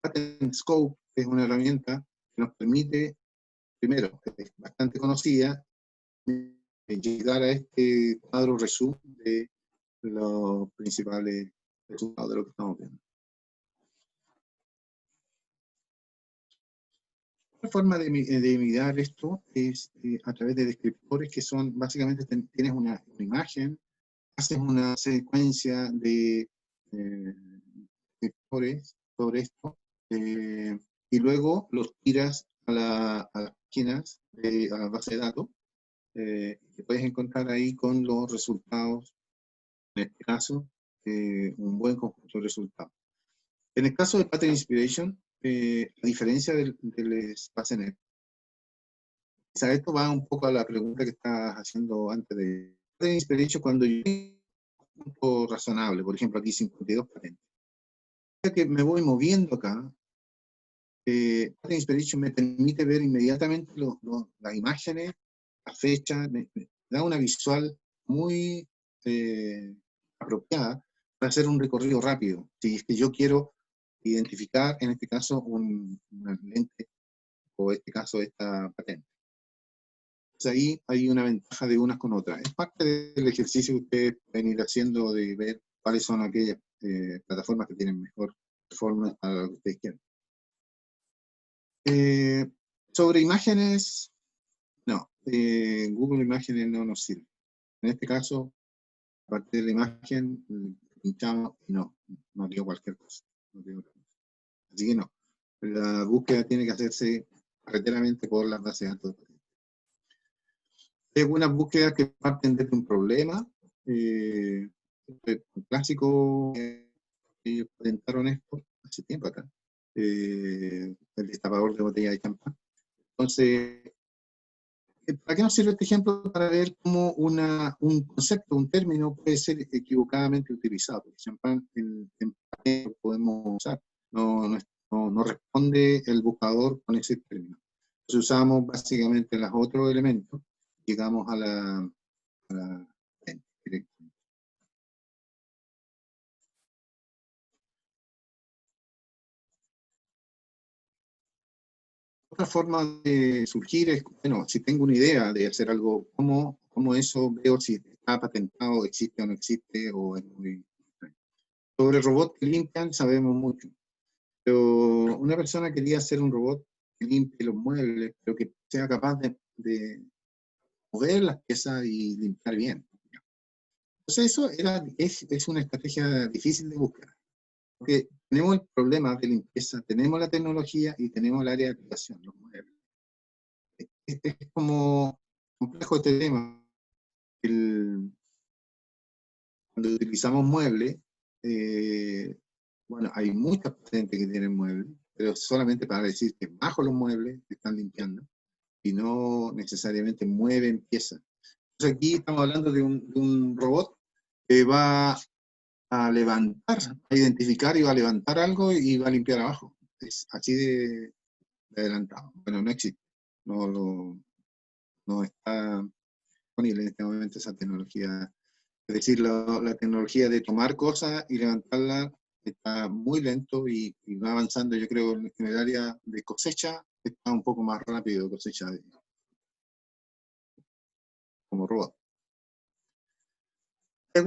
Patent Scope es una herramienta que nos permite, primero, que es bastante conocida, llegar a este cuadro resumen de los principales resultados de lo que estamos viendo. Otra forma de mirar esto es a través de descriptores que son, básicamente, tienes una imagen, haces una secuencia de descriptores sobre esto, y luego los tiras a las páginas, a la base de datos, que puedes encontrar ahí con los resultados, en este caso, un buen conjunto de resultados. En el caso de Pattern Inspiration, a diferencia del SpaceNet, quizá esto va un poco a la pregunta que estás haciendo antes de Pattern Inspiration, cuando yo tengo un punto razonable, por ejemplo aquí 52 patentes, ya que me voy moviendo acá, Pattern Inspiration me permite ver inmediatamente las imágenes, las fechas, me da una visual muy apropiada para hacer un recorrido rápido. Si es que yo quiero identificar, en este caso, una lente, o en este caso, esta patente. Entonces ahí hay una ventaja de unas con otras. Es parte del ejercicio que ustedes pueden ir haciendo de ver cuáles son aquellas plataformas que tienen mejor performance para lo que ustedes quieran. Sobre imágenes, no. Google Imágenes no nos sirve. En este caso, a partir de la imagen, pinchamos y no dio cualquier cosa. No dio otra cosa. Así que no. La búsqueda tiene que hacerse carreteramente por las bases de datos. Hay algunas búsquedas que parten desde un problema. Un clásico, ellos patentaron esto hace tiempo acá. El destapador de botella de champán. Entonces, ¿para qué nos sirve este ejemplo? Para ver cómo un concepto, un término puede ser equivocadamente utilizado. Porque champán en papel podemos usar. No responde el buscador con ese término. Entonces usamos básicamente los otros elementos, llegamos a la directamente. Otra forma de surgir es, bueno, si tengo una idea de hacer algo, ¿cómo eso veo si está patentado, existe o no existe, o es muy extraño? Sobre robots que limpian sabemos mucho, pero una persona quería hacer un robot que limpie los muebles, pero que sea capaz de mover las piezas y limpiar bien. Entonces eso es una estrategia difícil de buscar, porque tenemos el problema de limpieza, tenemos la tecnología y tenemos el área de aplicación, los muebles. Es como complejo este tema. Cuando utilizamos muebles, bueno, hay muchas patentes que tienen muebles, pero solamente para decir que bajo los muebles están limpiando y no necesariamente mueven piezas. Entonces aquí estamos hablando de un robot que va a levantar, a identificar y va a levantar algo y va a limpiar abajo. Es así de adelantado. Bueno, no existe. No está disponible en este momento esa tecnología. Es decir, la tecnología de tomar cosas y levantarlas está muy lento y va avanzando. Yo creo en el área de cosecha está un poco más rápido cosecha como robot. ¿Hay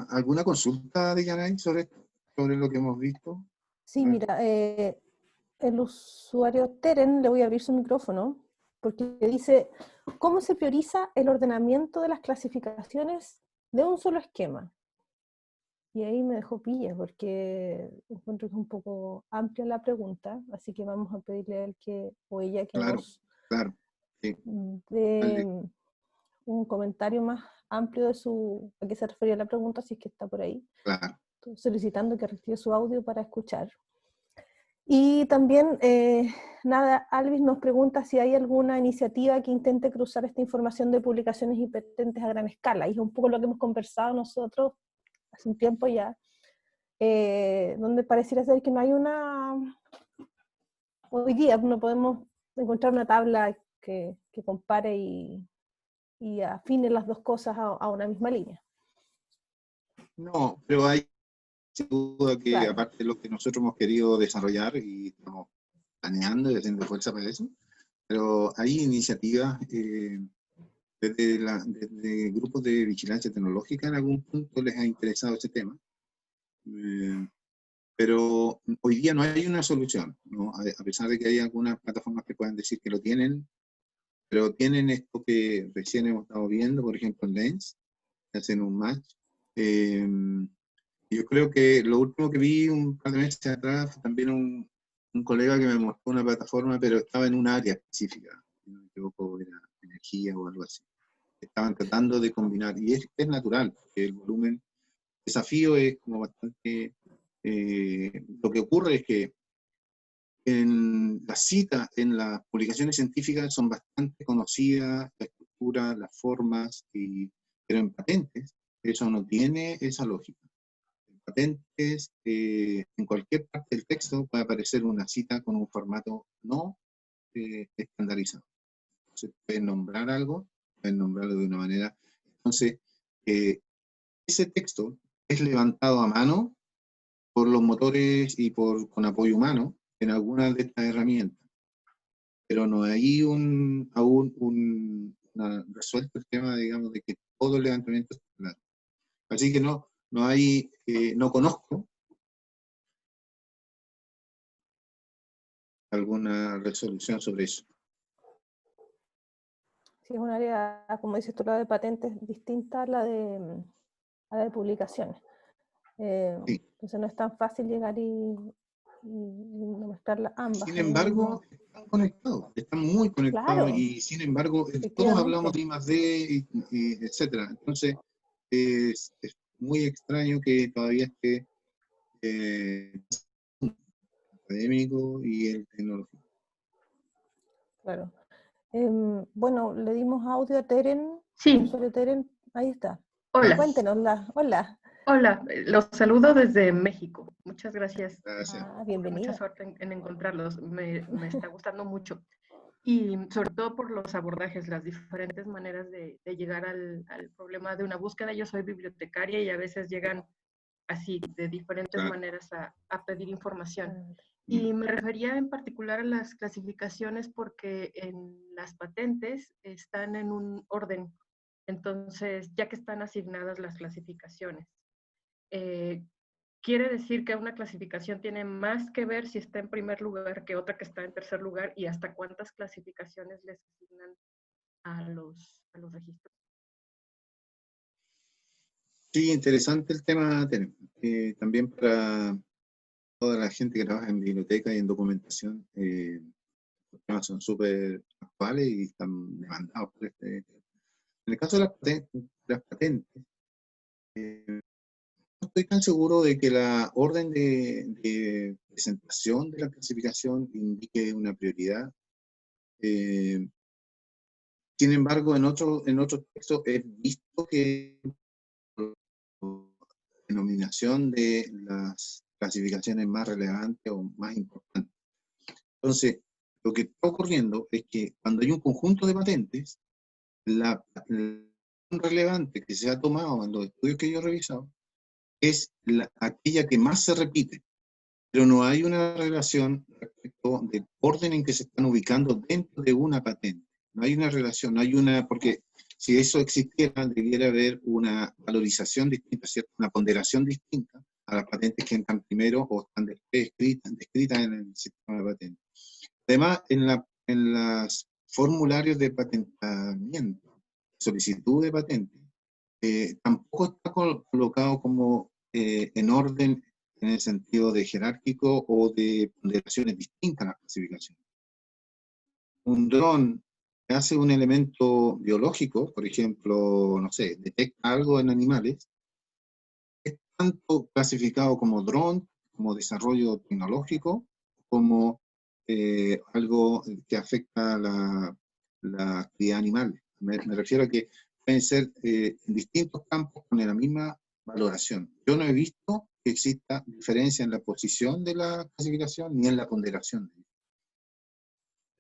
alguna consulta de Yanay sobre lo que hemos visto? Sí, mira, el usuario Teren, le voy a abrir su micrófono, porque dice, ¿cómo se prioriza el ordenamiento de las clasificaciones de un solo esquema? Y ahí me dejó pilla, porque encuentro que es un poco amplia la pregunta, así que vamos a pedirle a él o ella que Claro, nos claro. Sí, dé dale, un comentario más amplio de a qué se refería la pregunta, si es que está por ahí. claro. Estoy solicitando que retire su audio para escuchar. Y también, nada, Alvis nos pregunta si hay alguna iniciativa que intente cruzar esta información de publicaciones y patentes a gran escala. Y es un poco lo que hemos conversado nosotros hace un tiempo ya, donde pareciera ser que no hay hoy día no podemos encontrar una tabla que compare y afine las dos cosas a una misma línea. No, pero hay sin duda que Claro. aparte de lo que nosotros hemos querido desarrollar y estamos planeando y haciendo fuerza para eso, pero hay iniciativas desde grupos de vigilancia tecnológica en algún punto les ha interesado ese tema, pero hoy día no hay una solución, ¿no? A pesar de que hay algunas plataformas que puedan decir que lo tienen, pero tienen esto que recién hemos estado viendo, por ejemplo en Lens, que hacen un match. Yo creo que lo último que vi un par de meses atrás fue también un colega que me mostró una plataforma, pero estaba en un área específica, si no me equivoco, era energía o algo así. Estaban tratando de combinar, y es natural, porque el volumen, desafío es como bastante, lo que ocurre es que en las citas, en las publicaciones científicas son bastante conocidas, la estructura, las formas, pero en patentes eso no tiene esa lógica. Patentes, en cualquier parte del texto puede aparecer una cita con un formato no estandarizado. Entonces, pueden nombrar algo, pueden nombrarlo de una manera. Entonces, ese texto es levantado a mano por los motores y con apoyo humano en algunas de estas herramientas. Pero no hay resuelto el tema, digamos, de que todo el levantamiento es claro. Así que no conozco alguna resolución sobre eso. Sí, es un área, como dices tú, la de patentes distinta a la de publicaciones. Sí. Entonces no es tan fácil llegar y mezclar ambas Sin en un embargo, mismo... están conectados, están muy conectados Claro, y sin embargo, todos hablamos efectivamente. de I+D, etcétera. Entonces, es muy extraño que todavía esté el académico y el tecnológico. Claro. Bueno, le dimos audio a Teren. Sí, Teren, ahí está. hola. Cuéntenosla. Hola. Hola, los saludo desde México. Muchas gracias. Gracias. Mucha Bienvenida. suerte en encontrarlos. Me está gustando mucho. Y sobre todo por los abordajes, las diferentes maneras de llegar al problema de una búsqueda. Yo soy bibliotecaria y a veces llegan así, de diferentes Claro. maneras a pedir información. Y me refería en particular a las clasificaciones porque en las patentes están en un orden. Entonces, ya que están asignadas las clasificaciones, eh, quiere decir que una clasificación tiene más que ver si está en primer lugar que otra que está en tercer lugar y hasta cuántas clasificaciones les asignan a los registros. Sí, interesante el tema, Tere. También para toda la gente que trabaja en biblioteca y en documentación, los temas son súper actuales y están demandados por este. En el caso de las patentes, no estoy tan seguro de que la orden de presentación de la clasificación indique una prioridad. Sin embargo, en otros textos he visto que la denominación de las clasificaciones más relevantes o más importantes. Entonces, lo que está ocurriendo es que cuando hay un conjunto de patentes, la relevante que se ha tomado en los estudios que yo he revisado es aquella que más se repite, pero no hay una relación respecto del orden en que se están ubicando dentro de una patente. No hay una relación, no hay una, porque si eso existiera, debiera haber una valorización distinta, ¿cierto? Una ponderación distinta a las patentes que entran primero o están después descritas en el sistema de patentes. Además, en los formularios de patentamiento, solicitud de patente, tampoco está colocado como en orden en el sentido de jerárquico o de ponderaciones distintas a las clasificaciones. Un dron que hace un elemento biológico, por ejemplo, no sé, detecta algo en animales, es tanto clasificado como dron, como desarrollo tecnológico, como algo que afecta la actividad animal. Me refiero a que pueden ser en distintos campos con la misma valoración. Yo no he visto que exista diferencia en la posición de la clasificación ni en la ponderación.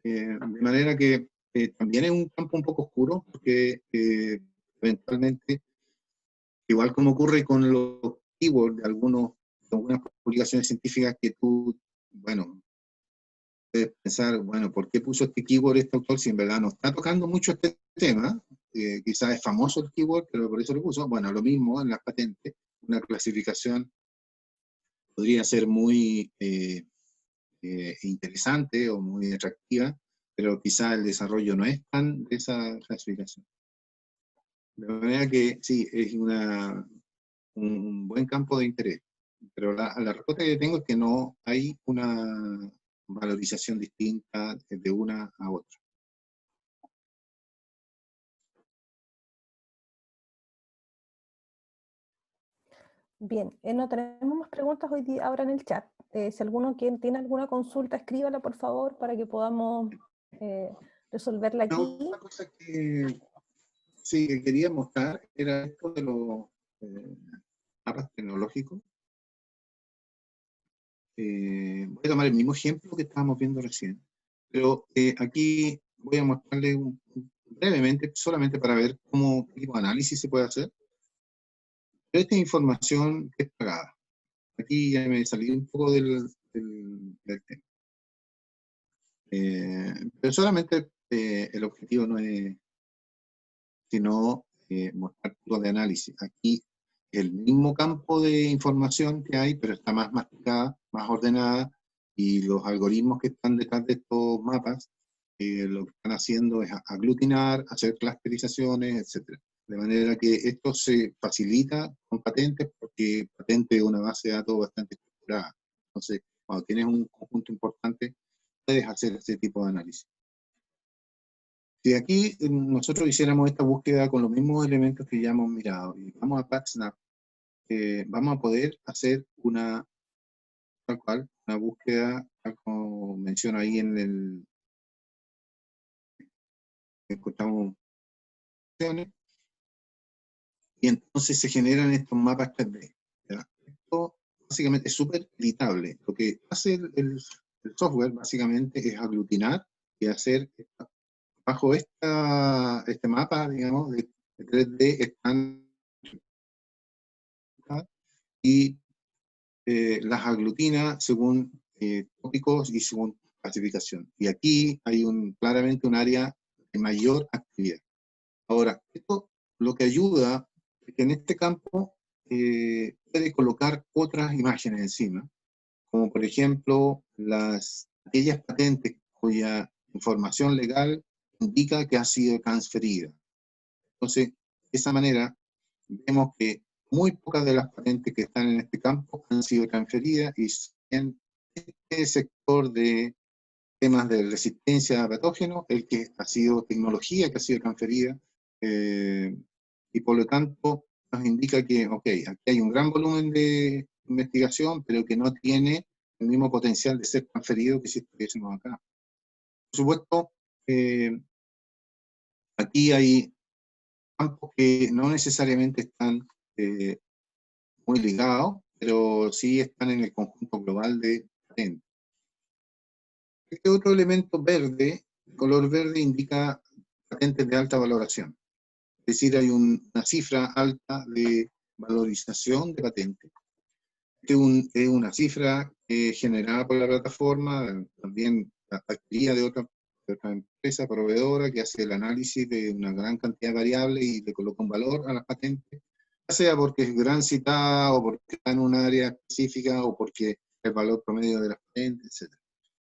De manera que también es un campo un poco oscuro, porque eventualmente, igual como ocurre con los keywords de algunas publicaciones científicas que tú, bueno, puedes pensar, bueno, ¿por qué puso este keyword este autor si en verdad no está tocando mucho este tema? Quizás es famoso el keyword, pero por eso lo puso. Bueno, lo mismo en las patentes, una clasificación podría ser muy interesante o muy atractiva, pero quizás el desarrollo no es tan de esa clasificación. De manera que sí, es un buen campo de interés, pero la respuesta que tengo es que no hay una valorización distinta de una a otra. Bien, no tenemos más preguntas hoy día, ahora en el chat. Si alguno tiene alguna consulta, escríbala por favor para que podamos resolverla aquí. No, una cosa que sí que quería mostrar era esto de los mapas tecnológicos. Voy a tomar el mismo ejemplo que estábamos viendo recién, pero aquí voy a mostrarle brevemente, solamente para ver qué tipo de análisis se puede hacer. Pero esta información es pagada. Aquí ya me salí un poco del tema. Pero solamente el objetivo no es sino mostrar tipos de análisis. Aquí el mismo campo de información que hay, pero está más masticada, más ordenada, y los algoritmos que están detrás de estos mapas lo que están haciendo es aglutinar, hacer clusterizaciones, etc. De manera que esto se facilita con patentes, porque patente es una base de datos bastante estructurada. Entonces, cuando tienes un conjunto importante, puedes hacer este tipo de análisis. Si aquí nosotros hiciéramos esta búsqueda con los mismos elementos que ya hemos mirado y vamos a PatSnap, vamos a poder hacer tal cual, una búsqueda, tal como menciono ahí en el encontramos opciones, y entonces se generan estos mapas 3D. ¿Ya? Esto básicamente es súper editable. Lo que hace el software básicamente es aglutinar y hacer, bajo este mapa, digamos, de 3D están y las aglutina según tópicos y según clasificación. Y aquí hay claramente un área de mayor actividad. Ahora, esto lo que ayuda es que en este campo puede colocar otras imágenes encima, como por ejemplo aquellas patentes cuya información legal indica que ha sido transferida. Entonces, de esa manera, vemos que muy pocas de las patentes que están en este campo han sido transferidas y en este sector de temas de resistencia a patógenos, el que ha sido tecnología que ha sido transferida, y por lo tanto nos indica que, ok, aquí hay un gran volumen de investigación, pero que no tiene el mismo potencial de ser transferido que si estuviésemos acá. Por supuesto, aquí hay campos que no necesariamente están muy ligados, pero sí están en el conjunto global de patentes. Este otro elemento verde, el color verde indica patentes de alta valoración. Es decir, hay una cifra alta de valorización de patentes. Es una cifra generada por la plataforma, también adquirida de otra empresa proveedora que hace el análisis de una gran cantidad de variables y le coloca un valor a las patentes, ya sea porque es gran citada o porque está en un área específica o porque el valor promedio de las patentes, etc.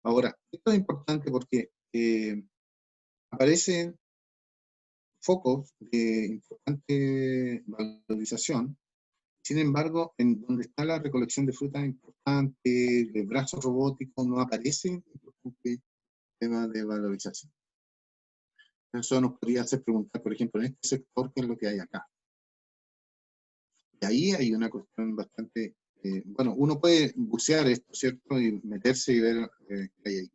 Ahora, esto es importante porque aparecen focos de importante valorización. Sin embargo, en donde está la recolección de frutas importante, de brazos robóticos, no aparece importante tema de valorización. Eso nos podría hacer preguntar, por ejemplo, en este sector, ¿qué es lo que hay acá? Y ahí hay una cuestión bastante... bueno, uno puede bucear esto, ¿cierto? Y meterse y ver qué hay ahí.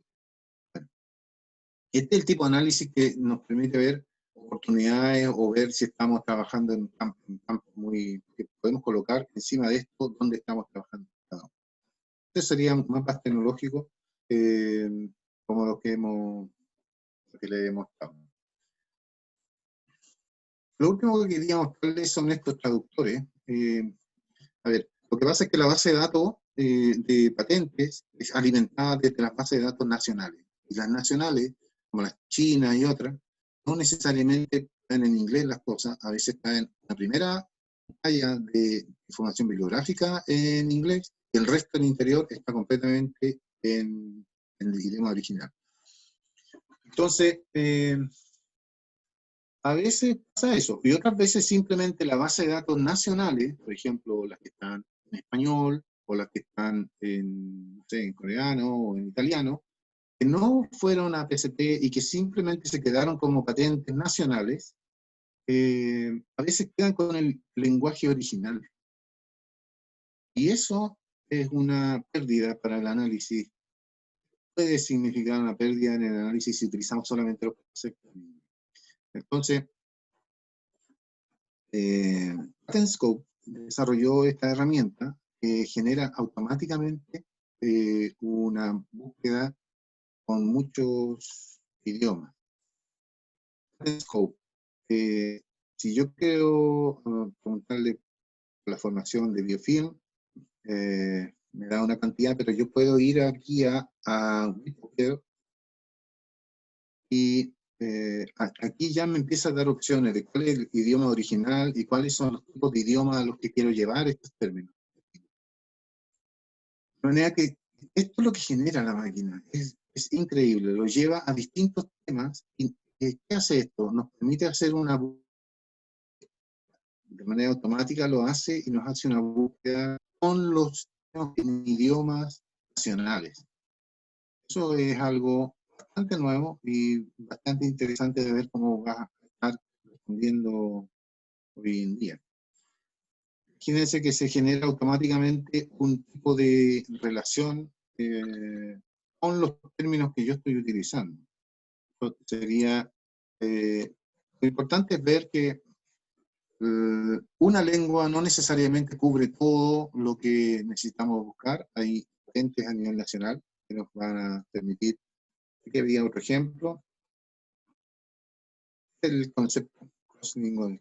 Bueno, este es el tipo de análisis que nos permite ver oportunidades o ver si estamos trabajando en un campo muy... que podemos colocar encima de esto dónde estamos trabajando. Este sería un mapa tecnológico como lo que le he mostrado. Lo último que quería mostrarles son estos traductores. A ver, lo que pasa es que la base de datos de patentes es alimentada desde las bases de datos nacionales. Y las nacionales, como las chinas y otras, no necesariamente están en inglés las cosas, a veces están en la primera pantalla de información bibliográfica en inglés, y el resto del interior está completamente en el idioma original. Entonces, a veces pasa eso, y otras veces simplemente la base de datos nacionales, por ejemplo, las que están en español, o las que están en, no sé, en coreano o en italiano, que no fueron a PCT y que simplemente se quedaron como patentes nacionales, a veces quedan con el lenguaje original. Y eso es una pérdida para el análisis. Puede significar una pérdida en el análisis si utilizamos solamente los conceptos. Entonces, PatentScope desarrolló esta herramienta que genera automáticamente una búsqueda con muchos idiomas. PatentScope, si yo quiero preguntarle la formación de biofilm, me da una cantidad, pero yo puedo ir aquí a Wikipedia y aquí ya me empieza a dar opciones de cuál es el idioma original y cuáles son los tipos de idiomas a los que quiero llevar estos términos. De manera que esto es lo que genera la máquina, es increíble, lo lleva a distintos temas. Y ¿qué hace esto? Nos permite hacer una búsqueda, de manera automática lo hace y nos hace una búsqueda con los idiomas nacionales. Eso es algo bastante nuevo y bastante interesante de ver cómo va a estar respondiendo hoy en día. Imagínense que se genera automáticamente un tipo de relación con los términos que yo estoy utilizando. Esto sería, lo importante es ver que una lengua no necesariamente cubre todo lo que necesitamos buscar. Hay patentes a nivel nacional que nos van a permitir. Aquí había otro ejemplo, el concepto cross-lingual.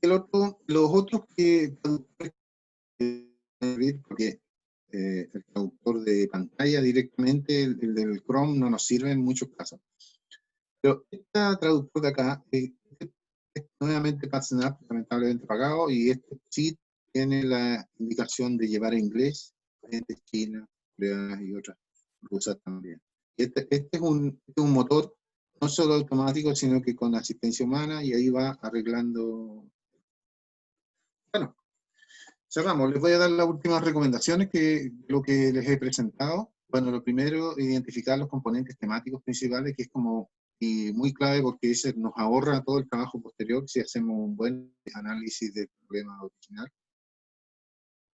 Los otros que porque el traductor de pantalla directamente, el del Chrome, no nos sirve en muchos casos. Pero este traductor de acá es nuevamente PadSnap, lamentablemente pagado, y este sí tiene la indicación de llevar a inglés, gente china, coreanas y otras rusas también. Este es un motor no solo automático, sino que con asistencia humana, y ahí va arreglando. Bueno, cerramos. Les voy a dar las últimas recomendaciones que lo que les he presentado. Bueno, lo primero, identificar los componentes temáticos principales, que es como y muy clave porque ese nos ahorra todo el trabajo posterior si hacemos un buen análisis del problema original.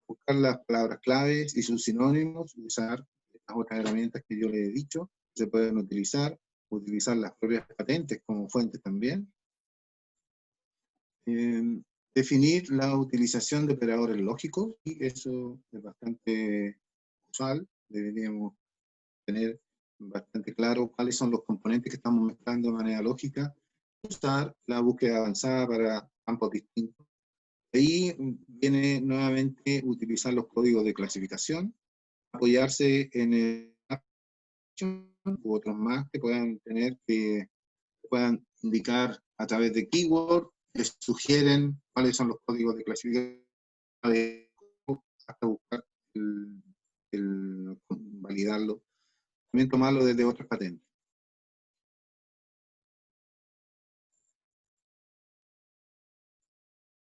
Buscar las palabras claves y sus sinónimos, usar estas otras herramientas que yo les he dicho, se pueden utilizar las propias patentes como fuentes también. Definir la utilización de operadores lógicos, y eso es bastante usual, deberíamos tener bastante claro cuáles son los componentes que estamos mezclando de manera lógica, usar la búsqueda avanzada para campos distintos. Ahí viene nuevamente utilizar los códigos de clasificación, apoyarse en el u otros más que puedan tener, que puedan indicar a través de keywords, les sugieren cuáles son los códigos de clasificación, hasta buscar validarlo. También tomarlo desde otras patentes.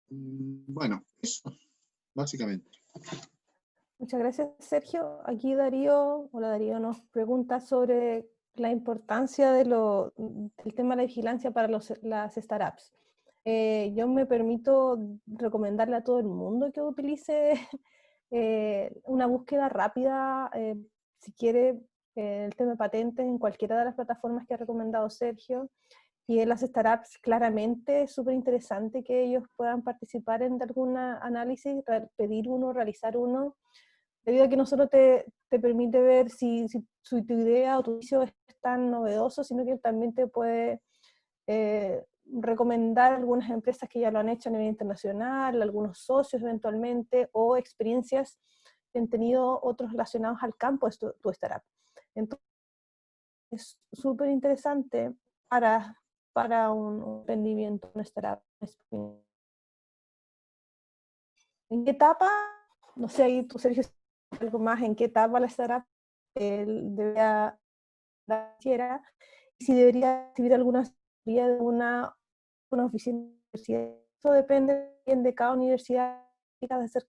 Bueno, eso, básicamente. Muchas gracias, Sergio. Aquí Darío nos pregunta sobre la importancia del tema de la vigilancia para las startups. Yo me permito recomendarle a todo el mundo que utilice una búsqueda rápida, si quiere, el tema de patentes en cualquiera de las plataformas que ha recomendado Sergio. Y en las startups, claramente, es súper interesante que ellos puedan participar en algún análisis, pedir uno, realizar uno, debido a que no solo te permite ver si tu idea o tu vicio es tan novedoso, sino que también te puede recomendar algunas empresas que ya lo han hecho a nivel internacional, algunos socios eventualmente, o experiencias que han tenido otros relacionados al campo de tu startup. Entonces, es súper interesante para un emprendimiento, una startup. ¿En qué etapa? No sé, ahí tú, Sergio, algo más, ¿en qué etapa la startup debería dar? Y si debería recibir alguna asesoría de una oficina de la universidad. Eso depende bien de cada universidad, de ser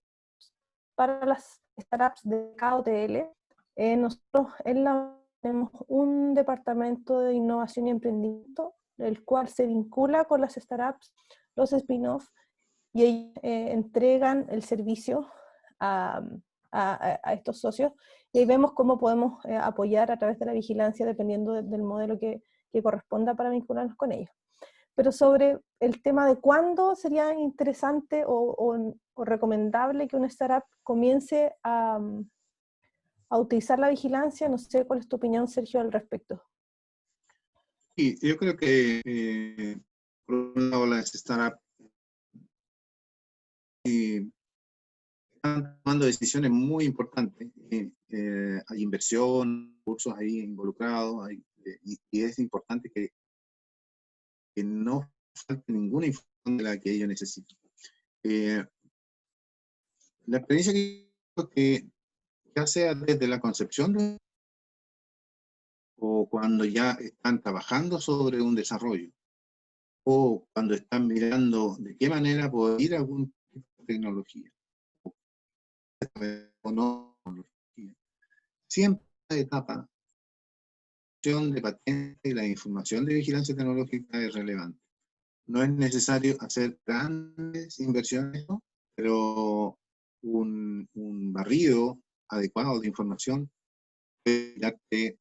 para las startups de cada OTL. Nosotros en la tenemos un departamento de innovación y emprendimiento, el cual se vincula con las startups, los spin-offs, y ellos entregan el servicio a estos socios, y ahí vemos cómo podemos apoyar a través de la vigilancia dependiendo del modelo que corresponda para vincularnos con ellos. Pero sobre el tema de cuándo sería interesante o recomendable que una startup comience a utilizar la vigilancia, no sé cuál es tu opinión, Sergio, al respecto. Sí, yo creo que por un lado las startups están tomando decisiones muy importantes. Hay inversión, cursos ahí involucrados, y es importante que no falte ninguna información de la que ellos necesitan. La experiencia que ya sea desde la concepción o cuando ya están trabajando sobre un desarrollo, o cuando están mirando de qué manera poder ir a algún tipo de tecnología, o no tecnología. Siempre en la etapa de patente y la información de vigilancia tecnológica es relevante. No es necesario hacer grandes inversiones, ¿no? Pero un barrido adecuado de información puede darte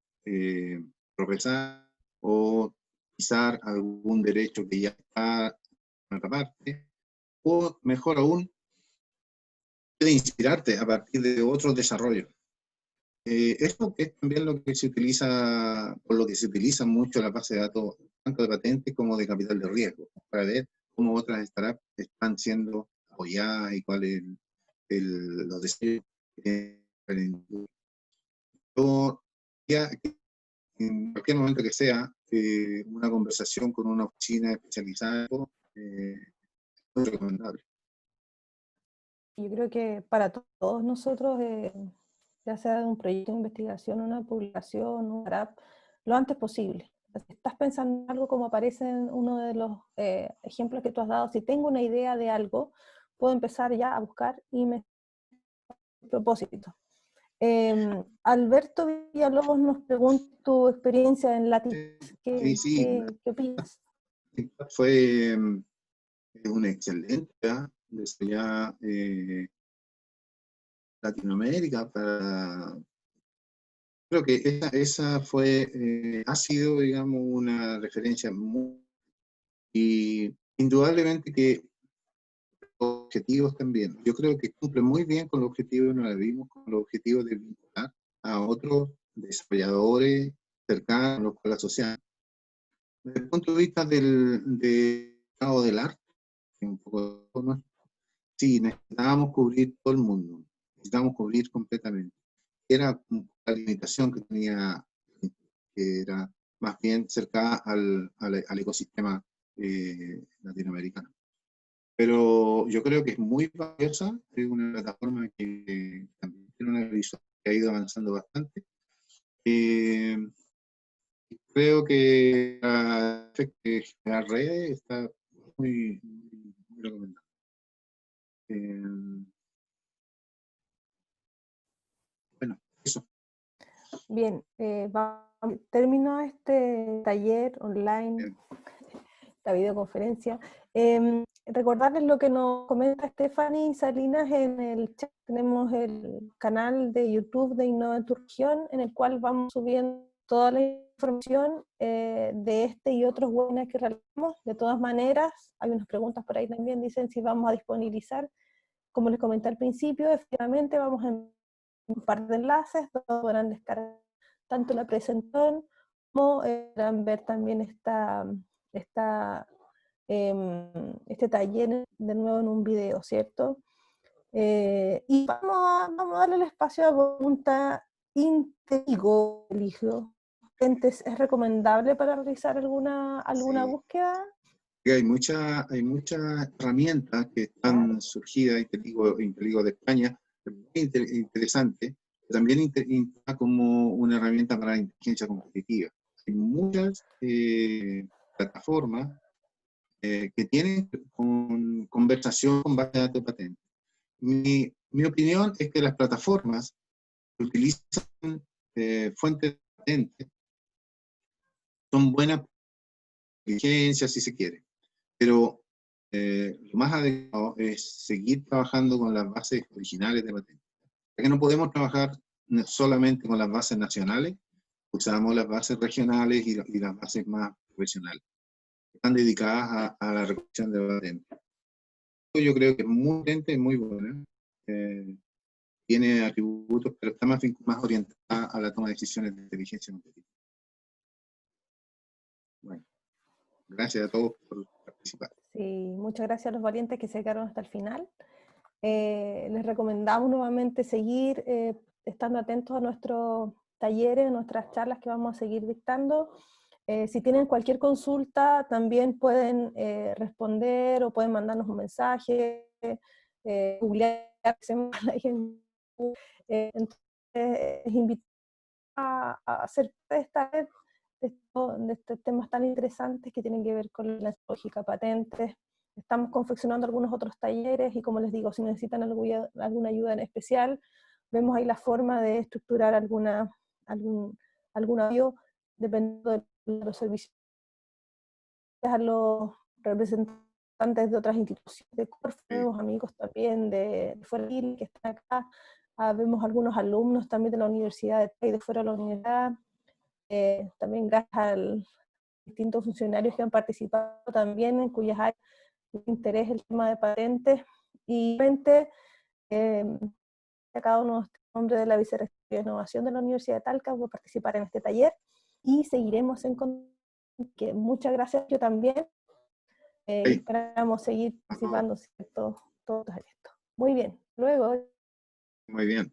progresar o pisar algún derecho que ya está en otra parte, o mejor aún, puede inspirarte a partir de otros desarrollos. Esto es también lo que se utiliza, por lo que se utiliza mucho la base de datos, tanto de patentes como de capital de riesgo, para ver cómo otras startups están siendo apoyadas y cuál es los desafíos que tiene la industria. Yo diría que en cualquier momento que sea, una conversación con una oficina especializada es muy recomendable. Yo creo que para todos nosotros, ya sea un proyecto de investigación, una publicación, un wrap, lo antes posible. Si estás pensando en algo como aparece en uno de los ejemplos que tú has dado, si tengo una idea de algo, puedo empezar ya a buscar y me propósito. Alberto Villalobos nos pregunta tu experiencia en Latinx. Sí, sí, ¿Qué opinas? fue una excelente desde Latinoamérica creo que esa fue, ha sido, digamos, una referencia muy, y indudablemente que los objetivos también. Yo creo que cumple muy bien con los objetivos, nos la vimos con los objetivos de vincular a otros desarrolladores cercanos con la sociedad. Desde el punto de vista del lado del arte, un poco, ¿no? Sí, necesitábamos cubrir todo el mundo, necesitábamos cubrir completamente. Era la limitación que tenía, que era más bien cercana al ecosistema latinoamericano. Pero yo creo que es muy valiosa, es una plataforma que también tiene una visual que ha ido avanzando bastante. Creo que la red está muy recomendada. Bueno, eso. Bien, termino este taller online, esta videoconferencia. Recordarles lo que nos comenta Stephanie Salinas en el chat. Tenemos el canal de YouTube de Innova en tu región, en el cual vamos subiendo toda la información de este y otros webinars que realizamos. De todas maneras, hay unas preguntas por ahí también, dicen si vamos a disponibilizar. Como les comenté al principio, efectivamente vamos a un par de enlaces, todos podrán descargar tanto la presentación como podrán ver también este taller de nuevo en un video, ¿cierto? Y vamos a darle el espacio a pregunta Inteligo, Eligio. ¿Es recomendable para realizar alguna Sí. búsqueda? Hay muchas herramientas que están surgidas, Inteligo de España, es muy interesante, también está como una herramienta para la inteligencia competitiva. Hay muchas plataformas que tienen conversación con base de datos de patentes. Mi opinión es que las plataformas que utilizan fuentes de patentes son buenas inteligencia, si se quiere, pero lo más adecuado es seguir trabajando con las bases originales de patentes. Ya que no podemos trabajar solamente con las bases nacionales, usamos las bases regionales y las bases más profesionales, que están dedicadas a la recolección de patentes. Yo creo que es muy potente, muy buena, tiene atributos, pero está más orientada a la toma de decisiones de inteligencia competitiva. Bueno, gracias a todos por participar. Sí, muchas gracias a los valientes que se quedaron hasta el final. Les recomendamos nuevamente seguir estando atentos a nuestros talleres, a nuestras charlas que vamos a seguir dictando. Si tienen cualquier consulta, también pueden responder o pueden mandarnos un mensaje, googlear, entonces les invito a hacer de esta red de estos temas tan interesantes que tienen que ver con la lógica patentes. Estamos confeccionando algunos otros talleres y como les digo, si necesitan alguna ayuda en especial, vemos ahí la forma de estructurar algún apoyo dependiendo de los servicios a los representantes de otras instituciones de Corfo, vemos amigos también de fuera de Chile que están acá, vemos algunos alumnos también de la universidad y de fuera de la universidad, también gracias a distintos funcionarios que han participado también, en cuyas áreas de interés el tema de patentes, y realmente a cada uno de los nombres de la Vicerrectoría de Innovación de la Universidad de Talca por participar en este taller, y seguiremos en contacto. Muchas gracias, yo también. Esperamos seguir participando, ¿cierto? Todos esto. Muy bien. Luego Muy bien.